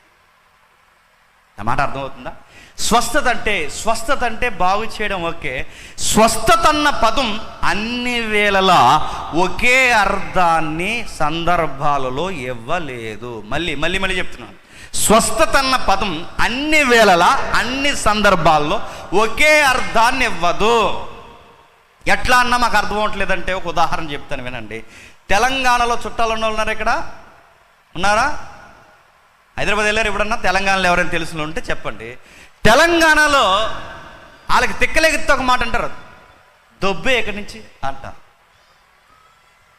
నా మాట అర్థమవుతుందా? స్వస్థత అంటే బాగు చేయడం. ఓకే, స్వస్థత అన్న పదం అన్ని వేళలా ఒకే అర్థాన్ని సందర్భాలలో ఇవ్వలేదు. మళ్ళీ చెప్తున్నాను, స్వస్థత అన్న పదం అన్ని వేళలా అన్ని సందర్భాల్లో ఒకే అర్థాన్ని ఇవ్వదు. ఎట్లా అన్నా మాకు అర్థం అవ్వట్లేదంటే ఒక ఉదాహరణ చెప్తాను వినండి. తెలంగాణలో చుట్టాలు ఉన్న వాళ్ళు ఉన్నారు, ఇక్కడ ఉన్నారా? హైదరాబాద్ వెళ్ళారు ఎప్పుడన్నా? తెలంగాణలో ఎవరైనా తెలుసులో ఉంటే చెప్పండి. తెలంగాణలో వాళ్ళకి తిక్కలేగితే ఒక మాట అంటారు, దొబ్బే ఎక్కడి నుంచి అంటారు.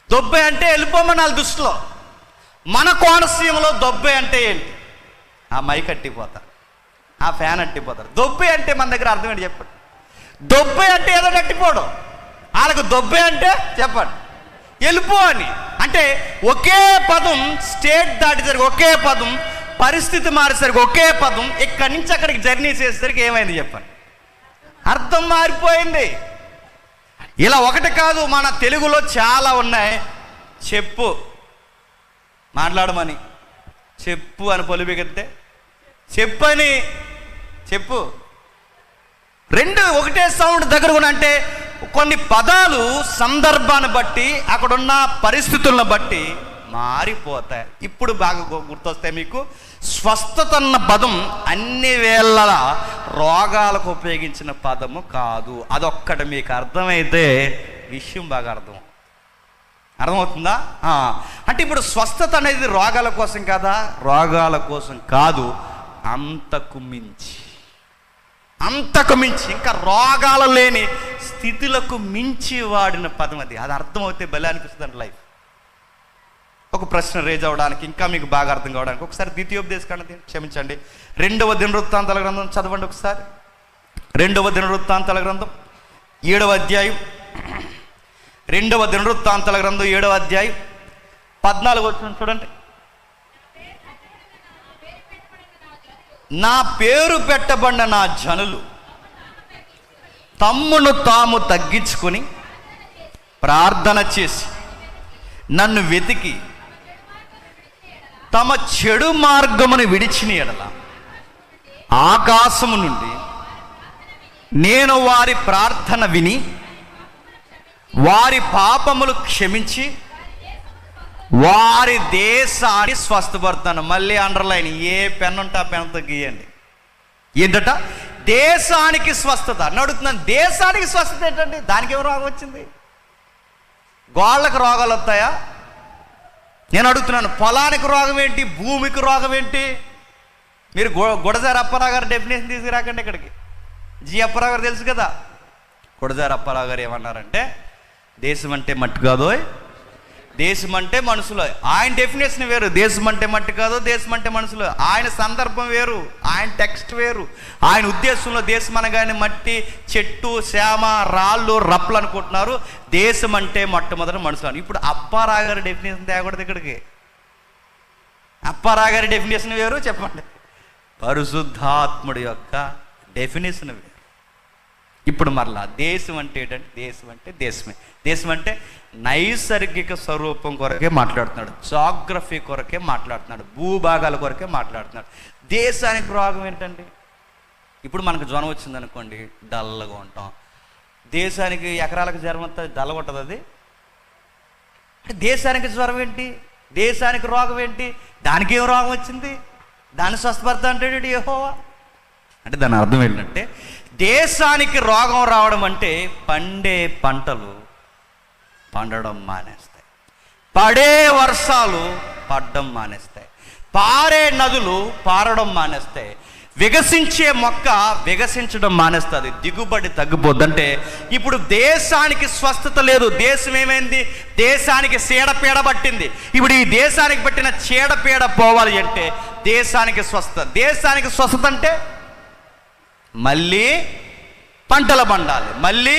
దొబ్బే అంటే వెళ్ళిపోమని వాళ్ళ దృష్టిలో. మన కోనసీమలో దొబ్బే అంటే ఏంటి? ఆ మైక్ అట్టిపోతారు, ఆ ఫ్యాన్ అట్టిపోతారు. దొబ్బే అంటే మన దగ్గర అర్థం ఏంటి చెప్పండి? దొబ్బే అంటే ఏదో అట్టిపోవడం. వాళ్ళకు దొబ్బే అంటే చెప్పండి వెళ్ళిపో అని. అంటే ఒకే పదం స్టేట్ దాటేసరికి ఒకే పదం, పరిస్థితి మారేసరికి ఒకే పదం, ఇక్కడి నుంచి అక్కడికి జర్నీ చేసేసరికి ఏమైంది చెప్పండి? అర్థం మారిపోయింది. ఇలా ఒకటి కాదు, మన తెలుగులో చాలా ఉన్నాయి. చెప్పు మాట్లాడమని, చెప్పు అని పొలిబెగితే చెప్పని, చెప్పు రెండు ఒకటే సౌండ్ దగ్గర కూడా. అంటే కొన్ని పదాలు సందర్భాన్ని బట్టి అక్కడున్న పరిస్థితులను బట్టి మారిపోతాయి. ఇప్పుడు బాగా గుర్తొస్తాయి మీకు. స్వస్థత అన్న పదం అన్ని వేళ రోగాలకు ఉపయోగించిన పదము కాదు. అదొక్కటి మీకు అర్థమైతే విషయం బాగా అర్థమవుతుందా? అంటే ఇప్పుడు స్వస్థత అనేది రోగాల కోసం కాదా? రోగాల కోసం కాదు, అంతకు మించి ఇంకా రోగాలు లేని స్థితులకు మించి వాడిన పదం అది. అది అర్థమవుతే భలే అనిపిస్తుంది అండి లైఫ్. ఒక ప్రశ్న రేజ్ అవ్వడానికి, ఇంకా మీకు బాగా అర్థం కావడానికి ఒకసారి ద్వితీయోపదేశకాండ, క్షమించండి, 2వ దినవృత్తాంతాల గ్రంథం చదవండి ఒకసారి. 2వ దినవృత్తాంతాల గ్రంథం 7వ అధ్యాయం, 2వ దినవృత్తాంతాల గ్రంథం 7వ అధ్యాయం 14 వచనం చూడండి. నా పేరు పెట్టబడిన నా జనులు తమ్మును తాము తగ్గించుకొని ప్రార్థన చేసి నన్ను వెతికి తమ చెడు మార్గమును విడిచిన ఎడల ఆకాశము నుండి నేను వారి ప్రార్థన విని వారి పాపములు క్షమించి వారి దేశాన్ని స్వస్థపడతాను. మళ్ళీ అండర్లైన్, ఏ పెన్ ఉంటే ఆ పెన్తో గీయండి. ఏంటట? దేశానికి స్వస్థత అని అడుగుతున్నాను. దేశానికి స్వస్థత ఏంటండి? దానికి ఏం రోగం వచ్చింది? గోళ్ళకు రోగాలు వస్తాయా? నేను అడుగుతున్నాను, పొలానికి రోగం ఏంటి? భూమికి రోగం ఏంటి? మీరు గుడజారి అప్పారావు గారు డెఫినేషన్ తీసుకురాకండి ఇక్కడికి. జి అప్పారావు గారు తెలుసు కదా. గుడజారి అప్పారావు గారు ఏమన్నారంటే, దేశం అంటే మట్టి కాదో, దేశం అంటే మనుషులు. ఆయన డెఫినేషన్ వేరు. దేశం అంటే మట్టి కాదు, దేశం అంటే మనుషులు. ఆయన సందర్భం వేరు, ఆయన టెక్స్ట్ వేరు. ఆయన ఉద్దేశంలో దేశం అనగానే మట్టి, చెట్టు, శ్యామ, రాళ్ళు, రప్పలు అనుకుంటున్నారు. దేశం అంటే మొట్టమొదటి మనుషులు. ఇప్పుడు అప్పారావు గారి డెఫినేషన్ తేకూడదు ఇక్కడికి. అప్పారావు గారి డెఫినేషన్ వేరు, చెప్పండి. పరిశుద్ధాత్ముడి యొక్క డెఫినేషన్ వేరు. ఇప్పుడు మరలా దేశం అంటే ఏంటంటే, దేశం అంటే దేశమే. దేశం అంటే నైసర్గిక స్వరూపం కొరకే మాట్లాడుతున్నాడు, జాగ్రఫీ కొరకే మాట్లాడుతున్నాడు, భూభాగాల కొరకే మాట్లాడుతున్నాడు. దేశానికి రోగం ఏంటండి? ఇప్పుడు మనకు జ్వరం వచ్చింది అనుకోండి, డల్గా ఉంటాం. దేశానికి ఎకరాలకు జ్వరం వస్తే డల్గా ఉంటుంది. అది దేశానికి జ్వరం ఏంటి? దేశానికి రోగం ఏంటి? దానికి ఏం రోగం వచ్చింది? దాన్ని స్వస్థపడతా అంటాడు యెహోవా. అంటే దాని అర్థం ఏంటంటే, దేశానికి రోగం రావడం అంటే పండే పంటలు పండడం మానేస్తాయి, పడే వర్షాలు పడడం మానేస్తాయి, పారే నదులు పారడం మానేస్తాయి, వికసించే మొక్క వికసించడం మానేస్తుంది, దిగుబడి తగ్గిపోద్ది. అంటే ఇప్పుడు దేశానికి స్వస్థత లేదు. దేశం ఏమైంది? దేశానికి చీడపీడ పట్టింది. ఇప్పుడు ఈ దేశానికి పట్టిన చీడపీడ పోవాలి అంటే దేశానికి స్వస్థత. దేశానికి స్వస్థత అంటే మళ్ళీ పంటలు పండాలి, మళ్ళీ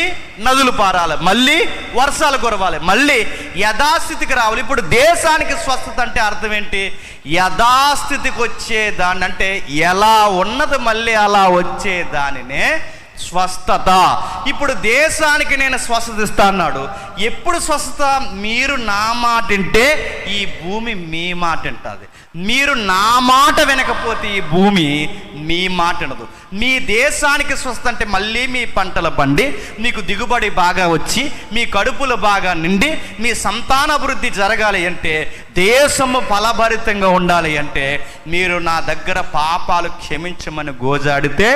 నదులు పారాలి, మళ్ళీ వర్షాలు కురవాలి, మళ్ళీ యథాస్థితికి రావాలి. ఇప్పుడు దేశానికి స్వస్థత అంటే అర్థం ఏంటి? యథాస్థితికి వచ్చేదాన్ని, అంటే ఎలా ఉన్నది మళ్ళీ అలా వచ్చేదానినే స్వస్థత. ఇప్పుడు దేశానికి నేను స్వస్థత ఇస్తా అన్నాడు. ఎప్పుడు స్వస్థత? మీరు నా మాట వింటే ఈ భూమి మీ మాట వింటుంది. మీరు నా మాట వినకపోతే ఈ భూమి మీ మాట వినదు. మీ దేశానికి స్వస్థత అంటే మళ్ళీ మీ పంటలు పండి, మీకు దిగుబడి బాగా వచ్చి, మీ కడుపులు బాగా నిండి, మీ సంతానాభివృద్ధి జరగాలి అంటే, దేశము ఫలభరితంగా ఉండాలి అంటే మీరు నా దగ్గర పాపాలు క్షమించమని గోజాడితే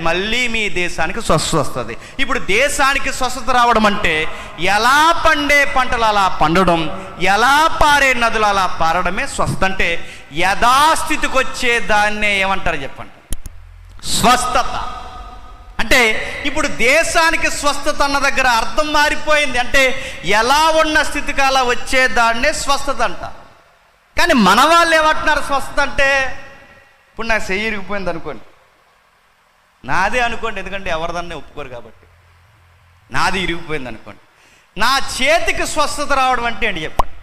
మళ్ళీ మీ దేశానికి స్వస్థత వస్తుంది. ఇప్పుడు దేశానికి స్వస్థత రావడం అంటే ఎలా పండే పంటలు అలా పండడం, ఎలా పారే నదులు అలా పారడమే స్వస్థత. అంటే యథాస్థితికి వచ్చే దాన్నే ఏమంటారు చెప్పండి? స్వస్థత. అంటే ఇప్పుడు దేశానికి స్వస్థత అన్న దగ్గర అర్థం మారిపోయింది. అంటే ఎలా ఉన్న స్థితికి అలా వచ్చేదాన్నే స్వస్థత అంట. కానీ మన వాళ్ళు ఏమంటున్నారు స్వస్థత అంటే? ఇప్పుడు నాకు చెయ్యి ఇరిగిపోయింది అనుకోండి, నాదే అనుకోండి, ఎందుకంటే ఎవరిదన్నే ఒప్పుకోరు కాబట్టి, నాది ఇరిగిపోయింది అనుకోండి, నా చేతికి స్వస్థత రావడం అంటే ఏంటి చెప్పండి?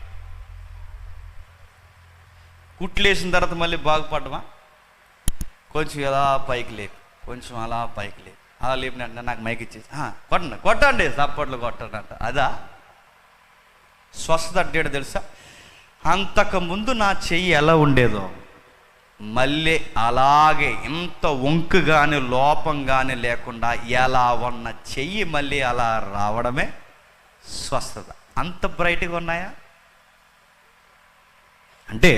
కుట్లేసిన తర్వాత మళ్ళీ బాగుపడమా? కొంచెం ఎలా పైకి లేపు, కొంచెం అలా పైకి లేపు, అలా లేపిన నాకు మైక్ ఇచ్చేసి కొట్టండి సపోర్ట్లు కొట్టండి అంట. అదా స్వస్థత అంటే తెలుసా? అంతకుముందు నా చెయ్యి ఎలా ఉండేదో మళ్ళీ అలాగే ఇంత వంకు కానీ లోపం కానీ లేకుండా ఎలా ఉన్న చెయ్యి మళ్ళీ అలా రావడమే స్వస్థత. అంత బ్రైట్గా ఉన్నాయా? అంటే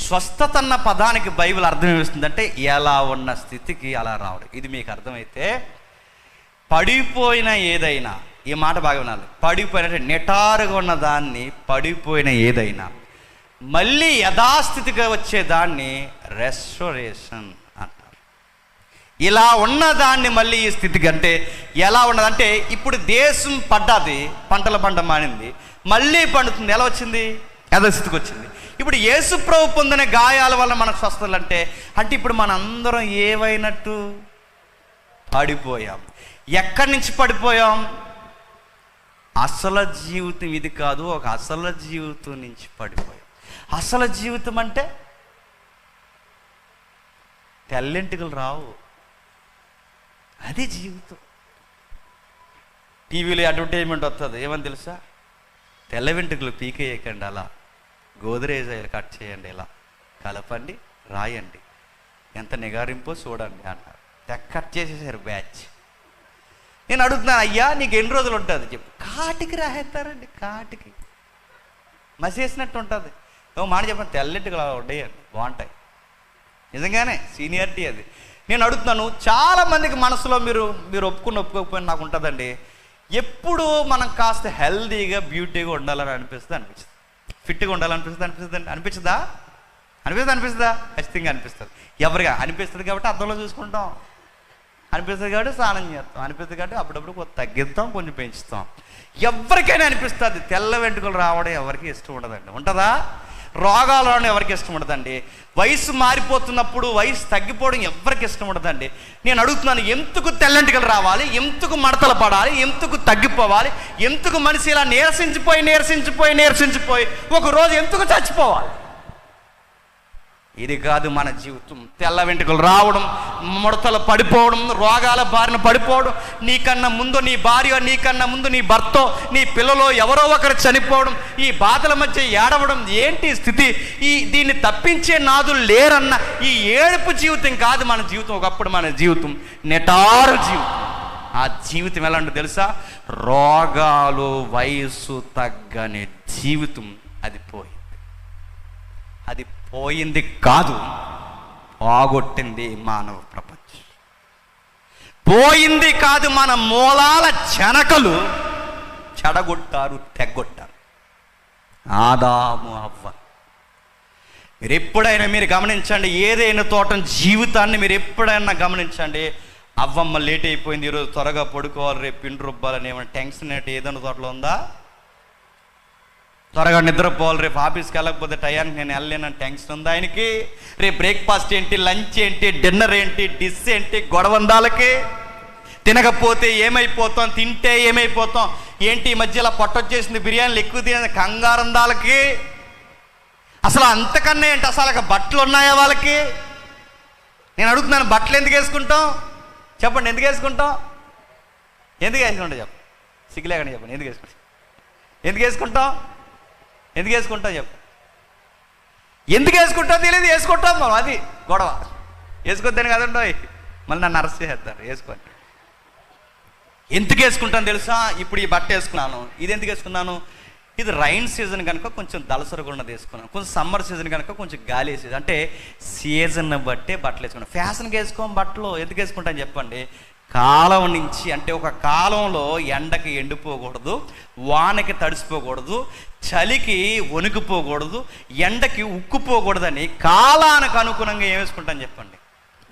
స్వస్థత అన్న పదానికి బైబిల్ అర్థం ఏమిస్తుందంటే ఎలా ఉన్న స్థితికి అలా రావడం. ఇది మీకు అర్థమైతే పడిపోయిన ఏదైనా, ఈ మాట బాగా వినాలి, పడిపోయిన నిటారుగా ఉన్న దాన్ని, పడిపోయిన ఏదైనా మళ్ళీ యథాస్థితిగా వచ్చేదాన్ని రెస్టోరేషన్ అంటారు. ఇలా ఉన్నదాన్ని మళ్ళీ ఈ స్థితికి, అంటే ఎలా ఉన్నదంటే ఇప్పుడు దేశం పడ్డది, పంటలు పంట మానింది, మళ్ళీ పండుతుంది. ఎలా వచ్చింది? యథాస్థితికి వచ్చింది. ఇప్పుడు యేసుప్రభు పొందిన గాయాల వల్ల మనకు స్వస్థతలు అంటే ఇప్పుడు మనందరం ఏవైనట్టు పడిపోయాం. ఎక్కడి నుంచి పడిపోయాం? అసలు జీవితం ఇది కాదు, ఒక అసలు జీవితం నుంచి పడిపోయి. అసలు జీవితం అంటే తెల్లెంటికలు రావు, అది జీవితం. టీవీలో అడ్వర్టైజ్మెంట్ వస్తుంది, ఏమని తెలుసా? తెల్ల వెంట్రుకలు పీకేయకండి, అలా గోదరేజ్ కట్ చేయండి, ఇలా కలపండి, రాయండి, ఎంత నిగారింపో చూడండి అన్నారు. కట్ చేసేసారు బ్యాచ్. నేను అడుగుతున్నాను, అయ్యా నీకు ఎన్ని రోజులు ఉంటుంది చెప్పు. కాటికి రాసేస్తారండి, కాటికి మసేసినట్టు ఉంటుంది. ఓ మాట చెప్పండి, తెల్లెంటుకలు అలా ఉండేయండి, బాగుంటాయి. నిజంగానే సీనియారిటీ అది. నేను అడుగుతున్నాను, చాలామందికి మనసులో మీరు ఒప్పుకోకపోయినా నాకు ఉంటుందండి, ఎప్పుడు మనం కాస్త హెల్దీగా బ్యూటీగా ఉండాలని అనిపిస్తుంది, ఫిట్గా ఉండాలనిపిస్తుంది, అనిపిస్తుందా? ఖచ్చితంగా అనిపిస్తుంది. ఎవరిగా అనిపిస్తుంది కాబట్టి అద్దంలో చూసుకుంటాం, అనిపిస్తుంది కాబట్టి స్నానం చేస్తాం, అనిపిస్తుంది కాబట్టి అప్పుడప్పుడు కొంచెం తగ్గిస్తాం, కొంచెం పెంచుతాం. ఎవరికైనా అనిపిస్తుంది. తెల్ల వెంట్రుకలు రావడం ఎవరికి ఇష్టం ఉండదండి, ఉంటుందా? రోగాలు రావడం ఎవరికి ఇష్టం ఉండదండి. వయసు మారిపోతున్నప్పుడు వయసు తగ్గిపోవడం ఎవరికి ఇష్టం ఉండదండి. నేను అడుగుతున్నాను, ఎందుకు తెల్లంటికలు రావాలి, ఎందుకు మడతలు పడాలి, ఎందుకు తగ్గిపోవాలి, ఎందుకు మనిషి ఇలా నీరసించిపోయి ఒకరోజు ఎందుకు చచ్చిపోవాలి? ఇది కాదు మన జీవితం. తెల్ల వెంట్రుకలు రావడం, ముడతలు పడిపోవడం, రోగాల బారిన పడిపోవడం, నీకన్నా ముందు నీ భార్య, నీకన్నా ముందు నీ భర్త, నీ పిల్లలో ఎవరో ఒకరు చనిపోవడం, ఈ బాధల మధ్య ఏడవడం, ఏంటి స్థితి? దీన్ని తప్పించే నాదులు లేరన్న ఈ ఏడుపు జీవితం కాదు మన జీవితం. ఒకప్పుడు మన జీవితం నిటారు జీవితం. ఆ జీవితం ఎలా అంటే తెలుసా? రోగాలు, వయస్సు తగ్గని జీవితం. అది పోయింది కాదు, పోగొట్టింది మానవ ప్రపంచం. పోయింది కాదు, మన మూలాల జనకలు చెడగొట్టారు, తెగ్గొట్టారు. ఆదాము, అవ్వ. మీరు ఎప్పుడైనా గమనించండి, ఏదైనా తోటం జీవితాన్ని మీరు ఎప్పుడైనా గమనించండి. అవ్వమ్మ లేట్ అయిపోయింది, ఈరోజు త్వరగా పడుకోవాలి, రేపు పిండి రుబ్బాలని ఏమైనా టెన్షన్ ఏంటి ఏదైనా తోటలో ఉందా? త్వరగా నిద్రపోవాలి, రేపు ఆఫీస్కి వెళ్ళకపోతే టయానికి నేను వెళ్ళలేనని టెన్షన్ ఉందా ఆయనకి? రేపు బ్రేక్ఫాస్ట్ ఏంటి, లంచ్ ఏంటి, డిన్నర్ ఏంటి, డిష్ ఏంటి, గొడవందాలకి? తినకపోతే ఏమైపోతాం, తింటే ఏమైపోతాం, ఏంటి ఈ మధ్యలో పొట్టొచ్చేసింది, బిర్యానీలు ఎక్కువ తినే కంగారందాలకి? అసలు అంతకన్నా ఏంటి, అసలు బట్టలు ఉన్నాయా వాళ్ళకి? నేను అడుగుతున్నాను, బట్టలు ఎందుకు వేసుకుంటాం చెప్పండి? ఎందుకు వేసుకుంటాం చెప్పండి, సిగ్గులేకండి చెప్పండి. ఎందుకు వేసుకుంటాం చెప్పు. ఎందుకు వేసుకుంటాం తెలియదు, వేసుకుంటాం మనం, అది గొడవ. వేసుకోద్దని కదండో, మళ్ళీ నన్ను అరెస్ట్ చేస్తారు. వేసుకోండి. ఎందుకు వేసుకుంటాను తెలుసా? ఇప్పుడు ఈ బట్ట వేసుకున్నాను, ఇది ఎందుకు వేసుకున్నాను? ఇది రైన్ సీజన్ కనుక కొంచెం దళసరగా ఉన్నది వేసుకున్నాను, కొంచెం సమ్మర్ సీజన్ కనుక కొంచెం గాలి వేసేది, అంటే సీజన్ బట్టే బట్టలు వేసుకున్నాను. ఫ్యాషన్కి వేసుకోం బట్టలు. ఎందుకు వేసుకుంటాను చెప్పండి? కాలం నుంచి, అంటే ఒక కాలంలో ఎండకి ఎండిపోకూడదు, వానకి తడిసిపోకూడదు, చలికి వణికిపోకూడదు, ఎండకి ఉక్కుపోకూడదని కాలానికి అనుగుణంగా ఏం వేసుకుంటాను చెప్పండి?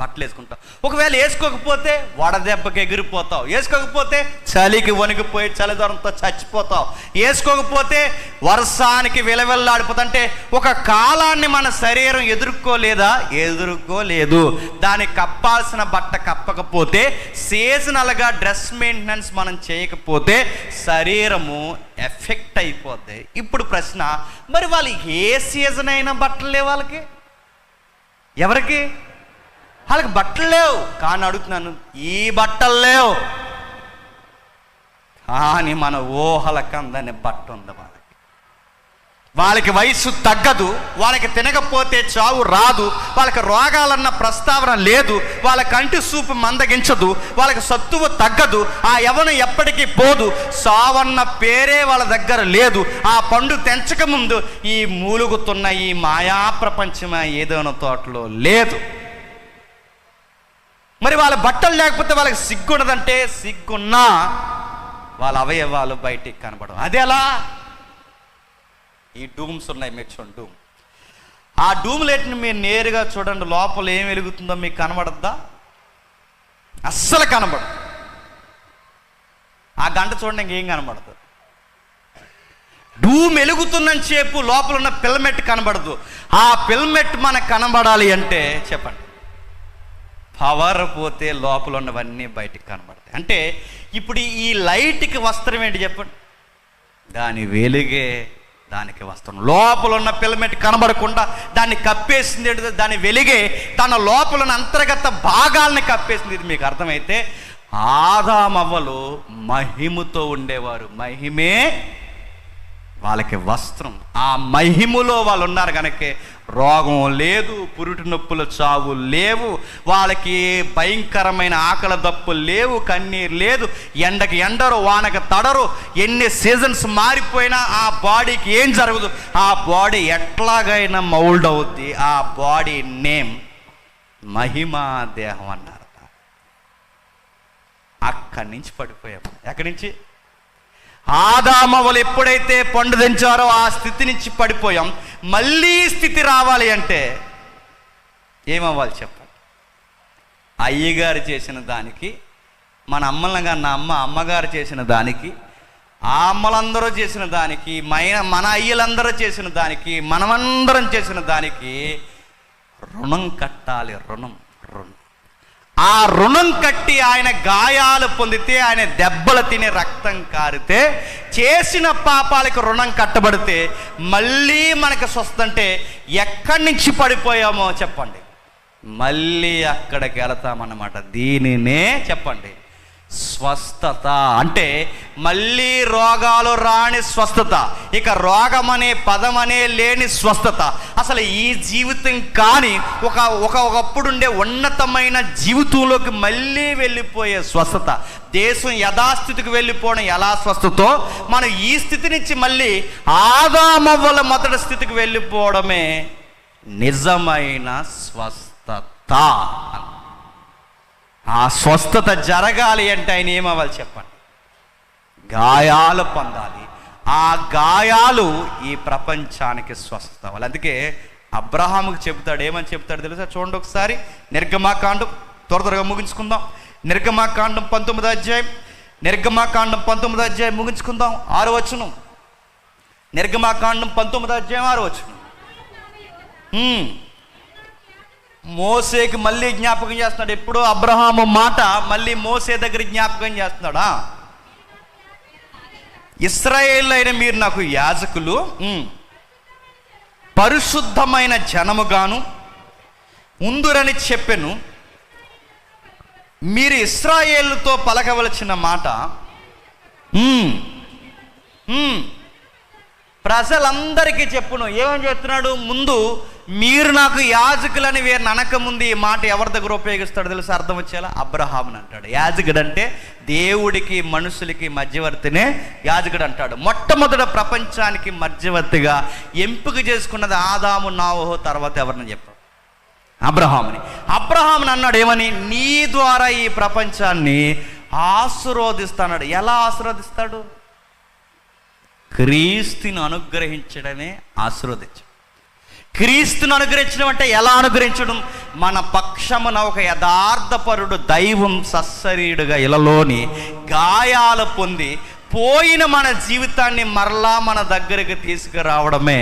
బట్టలు వేసుకుంటాం. ఒకవేళ వేసుకోకపోతే వడదెబ్బకి ఎగిరిపోతావు, వేసుకోకపోతే చలికి వణికిపోయి చలిదరంతో చచ్చిపోతావు, వేసుకోకపోతే వర్షానికి విలవిల్లాడిపోతా. అంటే ఒక కాలాన్ని మన శరీరం ఎదుర్కోలేదు. దానికి కప్పాల్సిన బట్ట కప్పకపోతే, సీజనల్గా డ్రెస్ మెయింటెనెన్స్ మనం చేయకపోతే శరీరము ఎఫెక్ట్ అయిపోద్ది. ఇప్పుడు ప్రశ్న, మరి వాళ్ళు ఏ సీజన్ అయినా బట్టలు లేవు వాళ్ళకి? ఎవరికి? వాళ్ళకి బట్టలు లేవు. కానీ అడుగుతున్నాను, ఈ బట్టలు లేవు, కానీ మన ఊహలకు అందని బట్ట ఉంది వాళ్ళకి వయసు తగ్గదు, వాళ్ళకి తినకపోతే చావు రాదు, వాళ్ళకి రోగాలన్న ప్రస్తావన లేదు, వాళ్ళ కంటి చూపు మందగించదు, వాళ్ళకి సత్తువ తగ్గదు, ఆ యవ్వనం ఎప్పటికీ పోదు, సావన్న పేరే వాళ్ళ దగ్గర లేదు. ఆ పండు తెంచక ముందు ఈ మూలుగుతున్న ఈ మాయా ప్రపంచమే ఏదైనా తోటలో లేదు. మరి వాళ్ళ బట్టలు లేకపోతే వాళ్ళకి సిగ్గున్నదంటే, సిగ్గున్నా వాళ్ళ అవయవాలు బయటికి కనబడవు. అది ఎలా? ఈ డూమ్స్ ఉన్నాయి, మీరు చూడండి డూమ్. ఆ డూమ్ లైట్ని మీరు నేరుగా చూడండి, లోపల ఏం వెలుగుతుందో మీకు కనబడద్దా? అస్సలు కనబడదు. ఆ గంట చూడండి, ఇంకేం కనబడదు. డూమ్ వెలుగుతున్న సేపు లోపల ఉన్న పిల్మెట్ కనబడదు. ఆ పిల్మెట్ మనకు కనబడాలి అంటే చెప్పండి, పవర్ పోతే లోపల ఉన్నవన్నీ బయటికి కనబడతాయి. అంటే ఇప్పుడు ఈ లైట్కి వస్త్రం ఏంటి చెప్పండి? దాని వెలుగే దానికి వస్త్రం. లోపల ఉన్న పిల్లమెట్ కనబడకుండా దాన్ని కప్పేసింది. దాని వెలుగే తన లోపల ఉన్న అంతర్గత భాగాల్ని కప్పేసింది. ఇది మీకు అర్థమైతే ఆదామవ్వలు మహిమతో ఉండేవారు. మహిమే వాళ్ళకి వస్త్రం. ఆ మహిమలో వాళ్ళు ఉన్నారు కనుకే రోగం లేదు, పురుటి నొప్పుల చావు లేవు, వాళ్ళకి భయంకరమైన ఆకలి దప్పులు లేవు, కన్నీరు లేదు, ఎండకి ఎండరు, వానకి తడరు. ఎన్ని సీజన్స్ మారిపోయినా ఆ బాడీకి ఏం జరగదు. ఆ బాడీ ఎట్లాగైనా మౌల్డ్ అవుద్ది. ఆ బాడీ నేమ్ మహిమా దేహం అన్నారు. అక్కడి నుంచి పడిపోయాము. ఎక్కడి నుంచి? ఆదామవ్వలు ఎప్పుడైతే పండు తెంచారో ఆ స్థితి నుంచి పడిపోయాం. మళ్ళీ స్థితి రావాలి అంటే ఏమవ్వాలి చెప్పండి? అయ్యగారు చేసిన దానికి, మన అమ్మల అమ్మగారు చేసిన దానికి, ఆ అమ్మలందరూ చేసిన దానికి, మన అయ్యలందరూ చేసిన దానికి, మనమందరం చేసిన దానికి రుణం కట్టాలి. రుణం. ఆ రుణం కట్టి ఆయన గాయాలు పొందితే, ఆయన దెబ్బలు తిని రక్తం కారితే, చేసిన పాపాలకు రుణం కట్టబడితే మళ్ళీ మనకు స్వస్థ. అంటే ఎక్కడి నుంచి పడిపోయామో చెప్పండి, మళ్ళీ అక్కడికి వెళతామన్నమాట. దీనినే చెప్పండి స్వస్థత అంటే. మళ్ళీ రోగాలు రాని స్వస్థత, ఇక రోగమనే పదమనే లేని స్వస్థత. అసలు ఈ జీవితం కానీ ఒకప్పుడుండే ఉన్నతమైన జీవితంలోకి మళ్ళీ వెళ్ళిపోయే స్వస్థత. దేశం యథాస్థితికి వెళ్ళిపోవడం ఎలా స్వస్థతో, మనం ఈ స్థితి నుంచి మళ్ళీ ఆదామవ్వల మొదటి స్థితికి వెళ్ళిపోవడమే నిజమైన స్వస్థత. ఆ స్వస్థత జరగాలి అంటే ఆయన ఏమవ్వాలి చెప్పండి? గాయాలు పొందాలి. ఆ గాయాలు ఈ ప్రపంచానికి స్వస్థత అవ్వాలి. అందుకే అబ్రహాముకి చెప్తాడు. ఏమని చెప్తాడు తెలుసా? చూడండి ఒకసారి. నిర్గమాకాండం త్వరగా ముగించుకుందాం. నిర్గమాకాండం 19వ అధ్యాయం. నిర్గమాకాండం 19వ అధ్యాయం ముగించుకుందాం. 6వ వచనం. నిర్గమాకాండం 19వ అధ్యాయం 6వ వచనం. మోసేకి మళ్ళీ జ్ఞాపకం చేస్తున్నాడు. ఎప్పుడో అబ్రహాము మాట మళ్ళీ మోసే దగ్గర జ్ఞాపకం చేస్తున్నాడా? ఇశ్రాయేలు అయిన మీరు నాకు యాజకులు, పరిశుద్ధమైన జనముగాను ఉందురని చెప్పెను. మీరు ఇశ్రాయేలుతో పలకవలసిన మాట ప్రజలందరికీ చెప్పును. ఏమని చెప్తున్నాడు? ముందు మీరు నాకు యాజకులని వీరిని అనకముందు ఈ మాట ఎవరి దగ్గర ఉపయోగిస్తాడు తెలుసు? అర్థం వచ్చేలా అబ్రహాముని అంటాడు. యాజకుడు అంటే దేవుడికి మనుషులకి మధ్యవర్తినే యాజకుడు అంటాడు. మొట్టమొదట ప్రపంచానికి మధ్యవర్తిగా ఎంపిక చేసుకున్నది ఆదాము, నావోహో, తర్వాత ఎవరిని చెప్పాడు? అబ్రహాముని. అబ్రహాముని అన్నాడు ఏమని? నీ ద్వారా ఈ ప్రపంచాన్ని ఆశీర్వదిస్తాడు. ఎలా ఆశీర్వదిస్తాడు? క్రీస్తుని అనుగ్రహించడమే ఆశీర్వదించడం. క్రీస్తుని అనుగ్రహించడం అంటే ఎలా అనుగ్రహించడం? మన పక్షమున ఒక యథార్థపరుడు దైవం సశరీరుడుగా ఇలలోని గాయాలు పొంది పోయిన మన జీవితాన్ని మరలా మన దగ్గరికి తీసుకురావడమే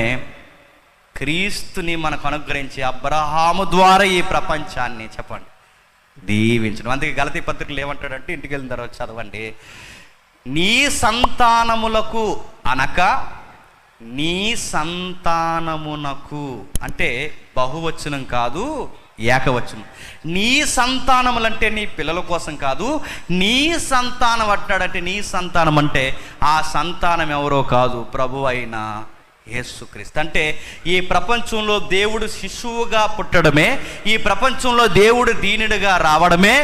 క్రీస్తుని మనకు అనుగ్రహించి అబ్రహాము ద్వారా ఈ ప్రపంచాన్ని చెప్పండి దీవించడం. అందుకే గలతీ పత్రికలు ఏమంటాడంటే, ఇంటికి వెళ్ళిన తర్వాత చదవండి. నీ సంతానములకు అనక నీ సంతానమునకు అంటే బహువచనం కాదు, ఏకవచనం. నీ సంతానములంటే నీ పిల్లల కోసం కాదు, నీ సంతానం అంటాడంటే నీ సంతానం అంటే ఆ సంతానం ఎవరో కాదు, ప్రభు అయిన యేసుక్రీస్తు. అంటే ఈ ప్రపంచంలో దేవుడు శిశువుగా పుట్టడమే, ఈ ప్రపంచంలో దేవుడు దీనుడిగా రావడమే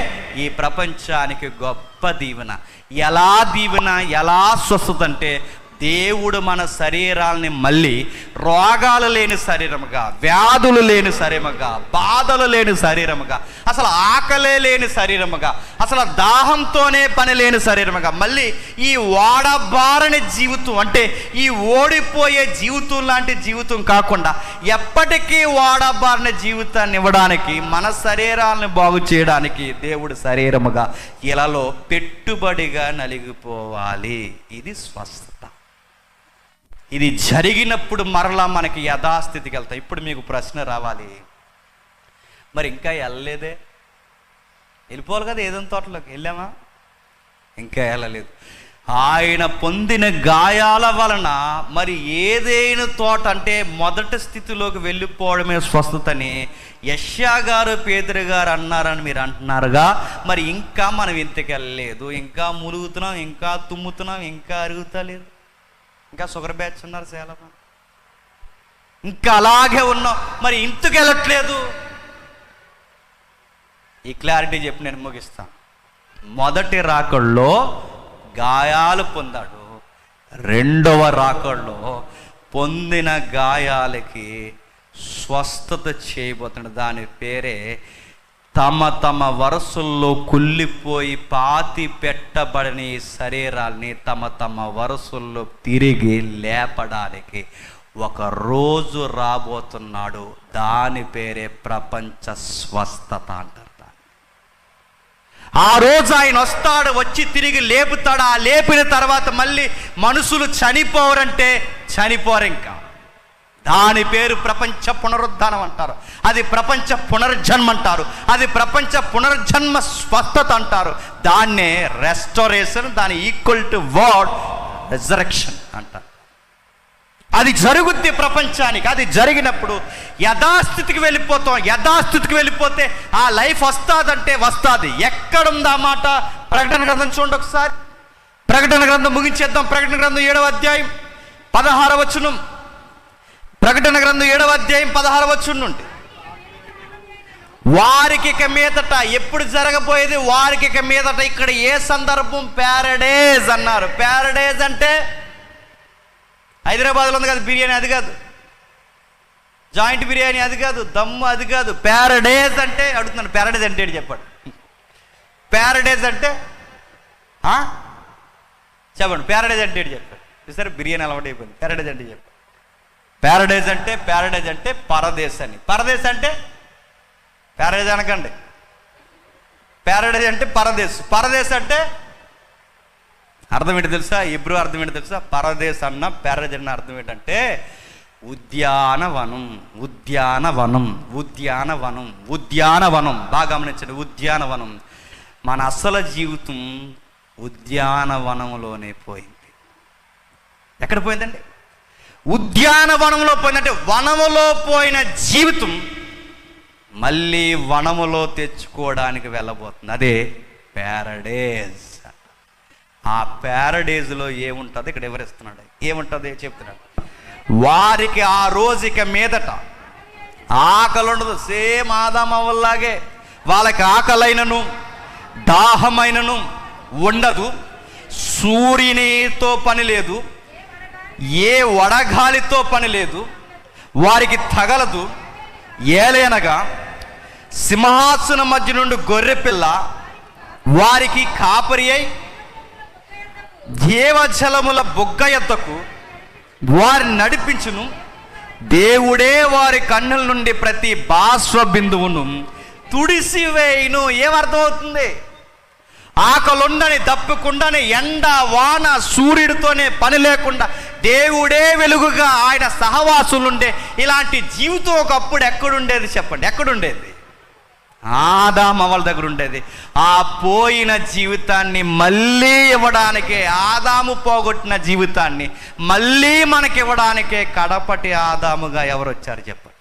ఈ ప్రపంచానికి గొప్ప దీవెన. ఎలా దీవెన, ఎలా స్వస్థత అంటే దేవుడు మన శరీరాల్ని మళ్ళీ రోగాలు లేని శరీరముగా, వ్యాధులు లేని శరీరముగా, బాధలు లేని శరీరముగా, అసలు ఆకలే లేని శరీరముగా, అసలు దాహంతోనే పని లేని శరీరముగా, మళ్ళీ ఈ ఓడబారని జీవితం అంటే ఈ ఓడిపోయే జీవితం లాంటి జీవితం కాకుండా ఎప్పటికీ ఓడబారిన జీవితాన్ని ఇవ్వడానికి, మన శరీరాలను బాగు చేయడానికి దేవుడు శరీరముగా ఇలాలో పెట్టుబడిగా నలిగిపోవాలి. ఇది స్వస్థత. ఇది జరిగినప్పుడు మరలా మనకి యథాస్థితికి వెళ్తాం. ఇప్పుడు మీకు ప్రశ్న రావాలి, మరి ఇంకా వెళ్ళలేదే? వెళ్ళిపోవాలి కదా, ఏదైనా తోటలోకి వెళ్ళామా? ఇంకా వెళ్ళలేదు. ఆయన పొందిన గాయాల వలన మరి ఏదైనా తోట అంటే మొదటి స్థితిలోకి వెళ్ళిపోవడమే స్వస్థతని యెషయా గారు పేతురు గారు అన్నారని మీరు అంటున్నారుగా. మరి ఇంకా మనం ఇంతకు వెళ్ళలేదు, ఇంకా మురుగుతున్నాం, ఇంకా తుమ్ముతున్నాం, ఇంకా అరుగుతలేదు, ఇంకా షుగర్ బ్యాచ్ ఉన్నారు చాలా మంది, ఇంకా అలాగే ఉన్నాం, మరి ఇంతకు వెళ్ళట్లేదు. ఈ క్లారిటీ చెప్పి నేను ముగిస్తాను. మొదటి రాకడలో గాయాలు పొందాడు, రెండవ రాకడలో పొందిన గాయాలకి స్వస్థత చేయబోతున్నాడు. దాని పేరే తమ తమ వరుసల్లో కుళ్ళిపోయి పాతి పెట్టబడిన శరీరాల్ని తమ తమ వరుసల్లో తిరిగి లేపడానికి ఒక రోజు రాబోతున్నాడు. దాని పేరే ప్రపంచ స్వస్థత అంటారు. ఆ రోజు ఆయన వస్తాడు, వచ్చి తిరిగి లేపుతాడు. ఆ లేపిన తర్వాత మళ్ళీ మనుషులు చనిపోరంటే చనిపోరు ఇంకా. దాని పేరు ప్రపంచ పునరుద్ధానం అంటారు, అది ప్రపంచ పునర్జన్మ అంటారు, అది ప్రపంచ పునర్జన్మ స్వస్థత అంటారు. దాన్నే రెస్టోరేషన్, దాని ఈక్వల్ టు వర్డ్ రెజరెక్షన్ అంటారు. అది జరుగుద్ది ప్రపంచానికి. అది జరిగినప్పుడు యథాస్థితికి వెళ్ళిపోతాం. యథాస్థితికి వెళ్ళిపోతే ఆ లైఫ్ వస్తుందంటే వస్తుంది. ఎక్కడుందా మాట? ప్రకటన గ్రంథం చూడండి ఒకసారి. ప్రకటన గ్రంథం ముగించేద్దాం. ప్రకటన గ్రంథం 7వ అధ్యాయం 16వ వచనం. ప్రకటన గ్రంథం 7వ అధ్యాయం 16వ వచనం నుండి, వారికి ఇక మీదట, ఎప్పుడు జరగబోయేది? వారికి ఇక మీదట. ఇక్కడ ఏ సందర్భం? ప్యారడైజ్ అన్నారు. ప్యారడైజ్ అంటే హైదరాబాద్లో ఉంది కదా బిర్యానీ, అది కాదు. జాయింట్ బిర్యానీ అది కాదు. దమ్ము అది కాదు. ప్యారడైజ్ అంటే అడుగుతున్నాను, ప్యారడైజ్ అంటే ఏంటి చెప్పండి. ప్యారడైజ్ అంటే చెప్పండి. ప్యారడైజ్ అంటే ఏంటి చెప్పండి. సరే బిర్యానీ అలవాటు అయిపోయింది. ప్యారడైజ్ అంటే చెప్పండి. ప్యారడైజ్ అంటే పరదేశ్ అని. పరదేశ్ అంటే ప్యారడైజ్ అనకండి. ప్యారడైజ్ అంటే పరదేశ్. పరదేశ్ అంటే అర్థం ఏంటి తెలుసా? ఇబ్రూ అర్థం ఏంటి తెలుసా? పరదేశ్ అన్న ప్యారడైజ్ అన్న అర్థం ఏంటంటే ఉద్యానవనం. ఉద్యానవనం, ఉద్యానవనం, ఉద్యానవనం. బాగా గమనించండి, ఉద్యానవనం. మన అసలు జీవితం ఉద్యానవనంలోనే పోయింది. ఎక్కడ పోయిందండి? ఉద్యానవనంలో పోయిందంటే వనములో పోయిన జీవితం మళ్ళీ వనములో తెచ్చుకోవడానికి వెళ్ళబోతుంది. అదే ప్యారడైజ్. ఆ ప్యారడైజ్లో ఏముంటుంది? ఇక్కడ వివరిస్తున్నాడు. ఏముంటుంది చెప్తున్నాడు. వారికి ఆ రోజుకి మీదట ఆకలి ఉండదు. సేమ్ ఆదాము అవ్వలాగే వాళ్ళకి ఆకలైనను దాహమైనను ఉండదు. సూర్యునితో పని లేదు, ఏ వడగాలితో పని లేదు, వారికి తగలదు. ఏలైనగా సింహాసనం మధ్య నుండి గొర్రెపిల్ల వారికి కాపరి అయి జీవజలముల బుగ్గ ఎద్దకు వారిని నడిపించును. దేవుడే వారి కన్నుల నుండి ప్రతి బాష్ప బిందువును తుడిసివేయును. ఏమర్థమవుతుంది? ఆకలుండని, దప్పుకుండని, ఎండ వాన సూర్యుడితోనే పని లేకుండా దేవుడే వెలుగుగా ఆయన సహవాసులుండే ఇలాంటి జీవితం ఒకప్పుడు ఎక్కడుండేది చెప్పండి? ఎక్కడుండేది? ఆదాము అవ్వల దగ్గర ఉండేది. ఆ పోయిన జీవితాన్ని మళ్ళీ ఇవ్వడానికే, ఆదాము పోగొట్టిన జీవితాన్ని మళ్ళీ మనకి ఇవ్వడానికే కడపటి ఆదాముగా ఎవరు వచ్చారు చెప్పండి?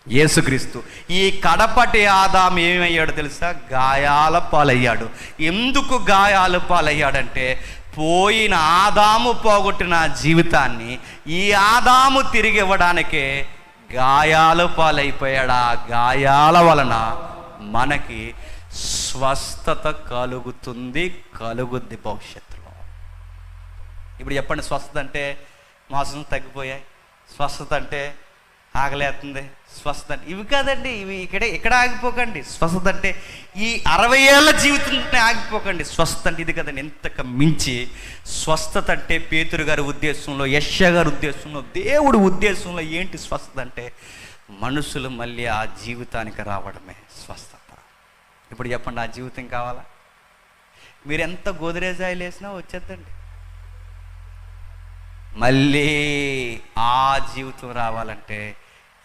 యేసుక్రీస్తు. ఈ కడపటి ఆదాము ఏమయ్యాడు తెలుసా? గాయాల పాలయ్యాడు. ఎందుకు గాయాల పాలయ్యాడంటే పోయిన ఆదాము పోగొట్టిన జీవితాన్ని ఈ ఆదాము తిరిగి ఇవ్వడానికే గాయాల పాలైపోయాడు. ఆ గాయాల వలన మనకి స్వస్థత కలుగుతుంది, కలుగుద్ది భవిష్యత్తులో. ఇప్పుడు చెప్పండి, స్వస్థత అంటే మోసం తగ్గిపోయాయి, స్వస్థత అంటే ఆగలేస్తుంది, స్వస్థత అంటే ఇవి కాదండి. ఇవి ఇక్కడ ఆగిపోకండి. స్వస్థత అంటే ఈ 60 ఏళ్ళ జీవితంలో ఆగిపోకండి. స్వస్థత అంటే ఇది కదండి. ఎంతకు మించి స్వస్థత అంటే పేతురు గారి ఉద్దేశంలో, యెషయా గారి ఉద్దేశంలో, దేవుడి ఉద్దేశంలో ఏంటి స్వస్థత అంటే మనుషులు మళ్ళీ ఆ జీవితానికి రావడమే స్వస్థత. ఇప్పుడు చెప్పండి, ఆ జీవితం కావాలా? మీరు ఎంత గోదరేజాయిలు వేసినా వచ్చేద్దండి. మళ్ళీ ఆ జీవితం రావాలంటే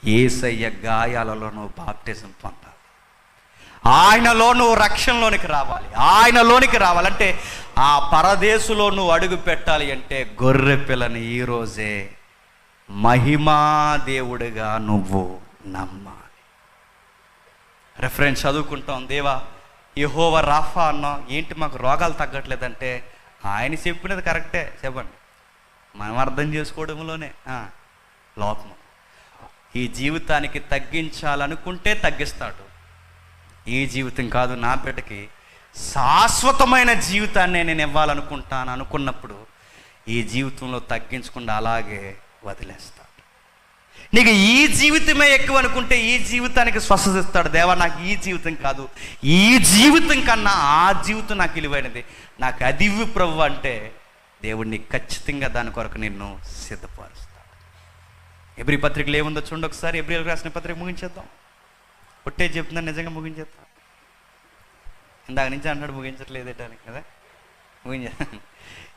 యేసయ్య గాయాలలో నువ్వు బాప్టిజం పొందాలి. ఆయనలో నువ్వు రక్షణలోనికి రావాలి. ఆయనలోనికి రావాలంటే ఆ పరదేశులో నువ్వు అడుగు పెట్టాలి అంటే గొర్రె పిల్లని ఈరోజే మహిమా దేవుడిగా నువ్వు నమ్మాలి. రెఫరెన్స్ చదువుకుంటాం, దేవా యెహోవా రాఫా అన్నాం, ఏంటి మాకు రోగాలు తగ్గట్లేదంటే ఆయన చెప్పినది కరెక్టే. చెప్పండి, మనం అర్థం చేసుకోవడంలోనే లోపం. ఈ జీవితానికి తగ్గించాలనుకుంటే తగ్గిస్తాడు. ఈ జీవితం కాదు, నా బిడ్డకి శాశ్వతమైన జీవితాన్ని నేను ఇవ్వాలనుకుంటాను అనుకున్నప్పుడు ఈ జీవితంలో తగ్గించకుండా అలాగే వదిలేస్తాడు. నీకు ఈ జీవితమే ఎక్కువ అనుకుంటే ఈ జీవితానికి స్వస్థత ఇస్తాడు. దేవా నాకు ఈ జీవితం కాదు, ఈ జీవితం కన్నా ఆ జీవితం నాకు విలువైనది, నాకు అది ఇవ్వు ప్రభు అంటే దేవుడిని ఖచ్చితంగా దాని కొరకు నిన్ను సిద్ధపరుస్తాడు. ఎబ్రీ పత్రికలు ఏముందో చూడండి ఒకసారి. ఎబ్రీలకు రాసిన పత్రిక ముగించేద్దాం. ఒట్టే చెప్తున్నాను, నిజంగా ముగించేద్దాం. ఇందాక నుంచి అన్నాడు ముగించట్లేదేటానికి కదా, ముగించేద్దాం.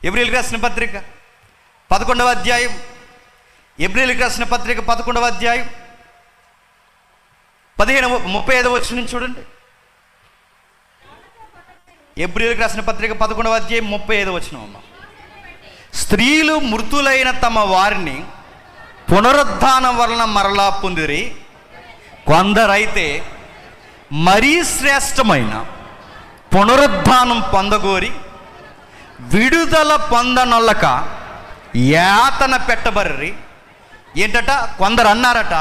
ఎబ్రీలకు రాసిన పత్రిక 11వ అధ్యాయం, ఎబ్రీలకు రాసిన పత్రిక 11వ అధ్యాయం 35వ వచనం నుంచి చూడండి. ఎబ్రీలకు రాసిన పత్రిక 11వ అధ్యాయం 35వ వచనం. అమ్మ, స్త్రీలు మృతులైన తమ వారిని పునరుద్ధానం వలన మరలా పొందిరి, కొందరైతే మరీ శ్రేష్టమైన పునరుద్ధానం పొందగోరి విడుదల పొందనొల్లక యాతన పెట్టబర్రి. ఏంటట, కొందరు అన్నారట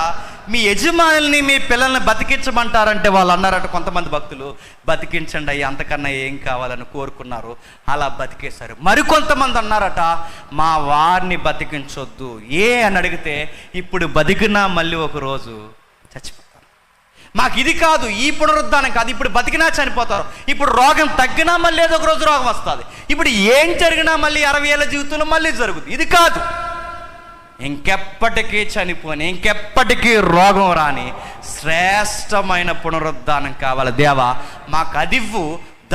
మీ యజమానుల్ని మీ పిల్లల్ని బతికించమంటారంటే వాళ్ళు అన్నారట, కొంతమంది భక్తులు, బతికించండి అయ్యి, అంతకన్నా ఏం కావాలని కోరుకున్నారు, అలా బతికేశారు. మరికొంతమంది అన్నారట మా వారిని బతికించొద్దు. అని అడిగితే ఇప్పుడు బతికినా మళ్ళీ ఒకరోజు చచ్చిపోతారు. మాకు ఇది కాదు, ఈ పునరుద్ధానం కాదు, ఇప్పుడు బతికినా చనిపోతారు, ఇప్పుడు రోగం తగ్గినా మళ్ళీ ఏదో ఒక రోజు రోగం వస్తుంది, ఇప్పుడు ఏం జరిగినా మళ్ళీ 60 ఏళ్ళ జీవితంలో మళ్ళీ జరుగుతుంది. ఇది కాదు, ఇంకెప్పటికీ చనిపోని, ఇంకెప్పటికీ రోగం రాని శ్రేష్టమైన పునరుద్ధానం కావాలి. దేవా మాకు అదివ్వు,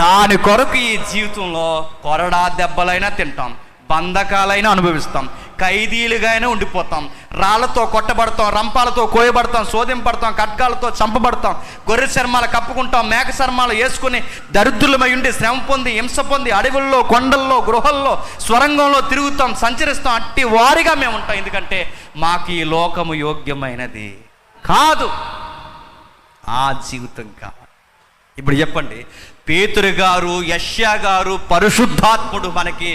దాని కొరకు ఈ జీవితంలో కొరడా దెబ్బలైనా తింటాం, బంధకాలైనా అనుభవిస్తాం, ఖైదీలుగా అయినా ఉండిపోతాం, రాళ్లతో కొట్టబడతాం, రంపాలతో కోయబడతాం, శోధింపడతాం, ఖడ్గాలతో చంపబడతాం, గొర్రె చర్మాలు కప్పుకుంటాం, మేక చర్మాలు వేసుకుని దరిద్రులమై ఉండి శ్రమ పొంది హింస పొంది అడవుల్లో, కొండల్లో, గృహల్లో, స్వరంగంలో తిరుగుతాం, సంచరిస్తాం. అట్టి వారిగా మేము ఉంటాం. ఎందుకంటే మాకు ఈ లోకము యోగ్యమైనది కాదు, ఆ జీవితం కావాలి. ఇప్పుడు చెప్పండి, పేతురు గారు, యెషయా గారు, పరిశుద్ధాత్ముడు మనకి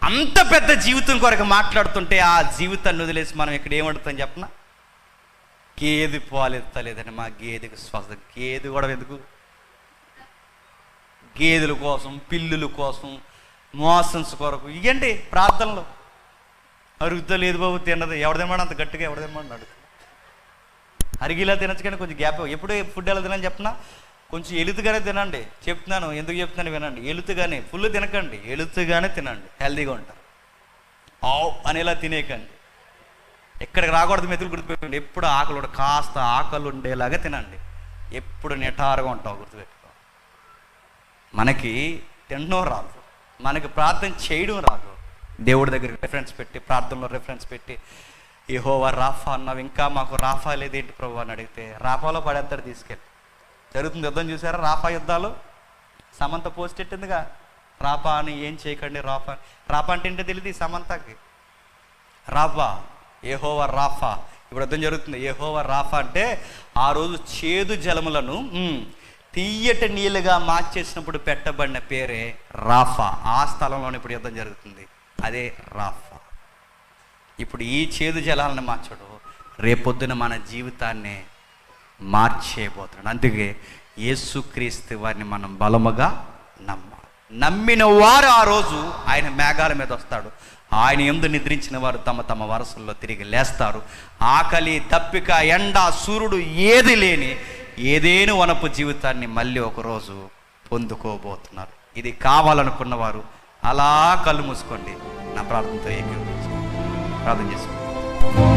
అంత పెద్ద జీవితం కొరకు మాట్లాడుతుంటే ఆ జీవితాన్ని వదిలేసి మనం ఇక్కడ ఏమడుతాం చెప్పనా? గేదె పాలు ఎత్తలేదని మా గేదెకి స్వస్థ. గేదె కూడా ఎందుకు? గేదెల కోసం, పిల్లుల కోసం, మోషన్స్ కొరకు ఇవ్వండి ప్రార్థనలు. అరుగుతలేదు బాబు, తిన్నది ఎవరు తినమాడు, అంత గట్టిగా ఎవరు తినమాడు అడుగు. అరిగిలా తినచ్చు కానీ కొంచెం గ్యాప్. ఎప్పుడు ఫుడ్ ఎలా తినని చెప్పనా? కొంచెం ఎలుతుగానే తినండి. చెప్తున్నాను, ఎందుకు చెప్తున్నాను వినండి. ఎలుతుగానే, ఫుల్ తినకండి, ఎలుతుగానే తినండి, హెల్తీగా ఉంటారు. అనేలా తినేకండి, ఎక్కడికి రాకూడదు. మెతులు గుర్తుపెట్టుకోండి. ఎప్పుడు ఆకలి, కాస్త ఆకలి ఉండేలాగా తినండి. ఎప్పుడు నిటారుగా ఉంటావు గుర్తుపెట్టుకో. మనకి తినడం రాదు, మనకి ప్రార్థన చేయడం రాదు. దేవుడి దగ్గరికి రెఫరెన్స్ పెట్టి, ప్రార్థనలో రెఫరెన్స్ పెట్టి, యెహోవా రాఫా అన్నావు, ఇంకా మాకు రాఫా లేదేంటి ప్రభు అని అడిగితే రాఫాలో పడేస్తాడు తీసుకెళ్ళి. జరుగుతుంది యుద్ధం చూసారా? రాఫా యుద్ధాలు. సమంత పోస్ట్ పెట్టిందిగా, రాఫా అని ఏం చేయకండి. రాఫా, రాఫా అంటే ఏంటో తెలియదు సమంతకి. రాఫా, యెహోవా రాఫా. ఇప్పుడు యుద్ధం జరుగుతుంది. యెహోవా రాఫా అంటే ఆ రోజు చేదు జలములను తీయటి నీళ్ళుగా మార్చేసినప్పుడు పెట్టబడిన పేరే రాఫా. ఆ స్థలంలోనే ఇప్పుడు యుద్ధం జరుగుతుంది, అదే రాఫా. ఇప్పుడు ఈ చేదు జలాలను మార్చడు, రేపొద్దున మన జీవితాన్ని మార్చేయబోతున్నాడు. అందుకే యేసుక్రీస్తు వారిని మనం బలముగా నమ్మాలి. నమ్మిన వారు ఆ రోజు ఆయన మేఘాల మీద వస్తాడు. ఆయన యందు నిద్రించిన వారు తమ తమ వరసల్లో తిరిగి లేస్తారు. ఆకలి, దప్పిక, ఎండ, సూర్యుడు ఏది లేని ఏదేను వనపు జీవితాన్ని మళ్ళీ ఒకరోజు పొందుకోబోతున్నారు. ఇది కావాలనుకున్న వారు అలా కళ్ళు మూసుకోండి. నా ప్రార్థనతో ఏకీభవించండి. ప్రార్థన చేసుకోండి.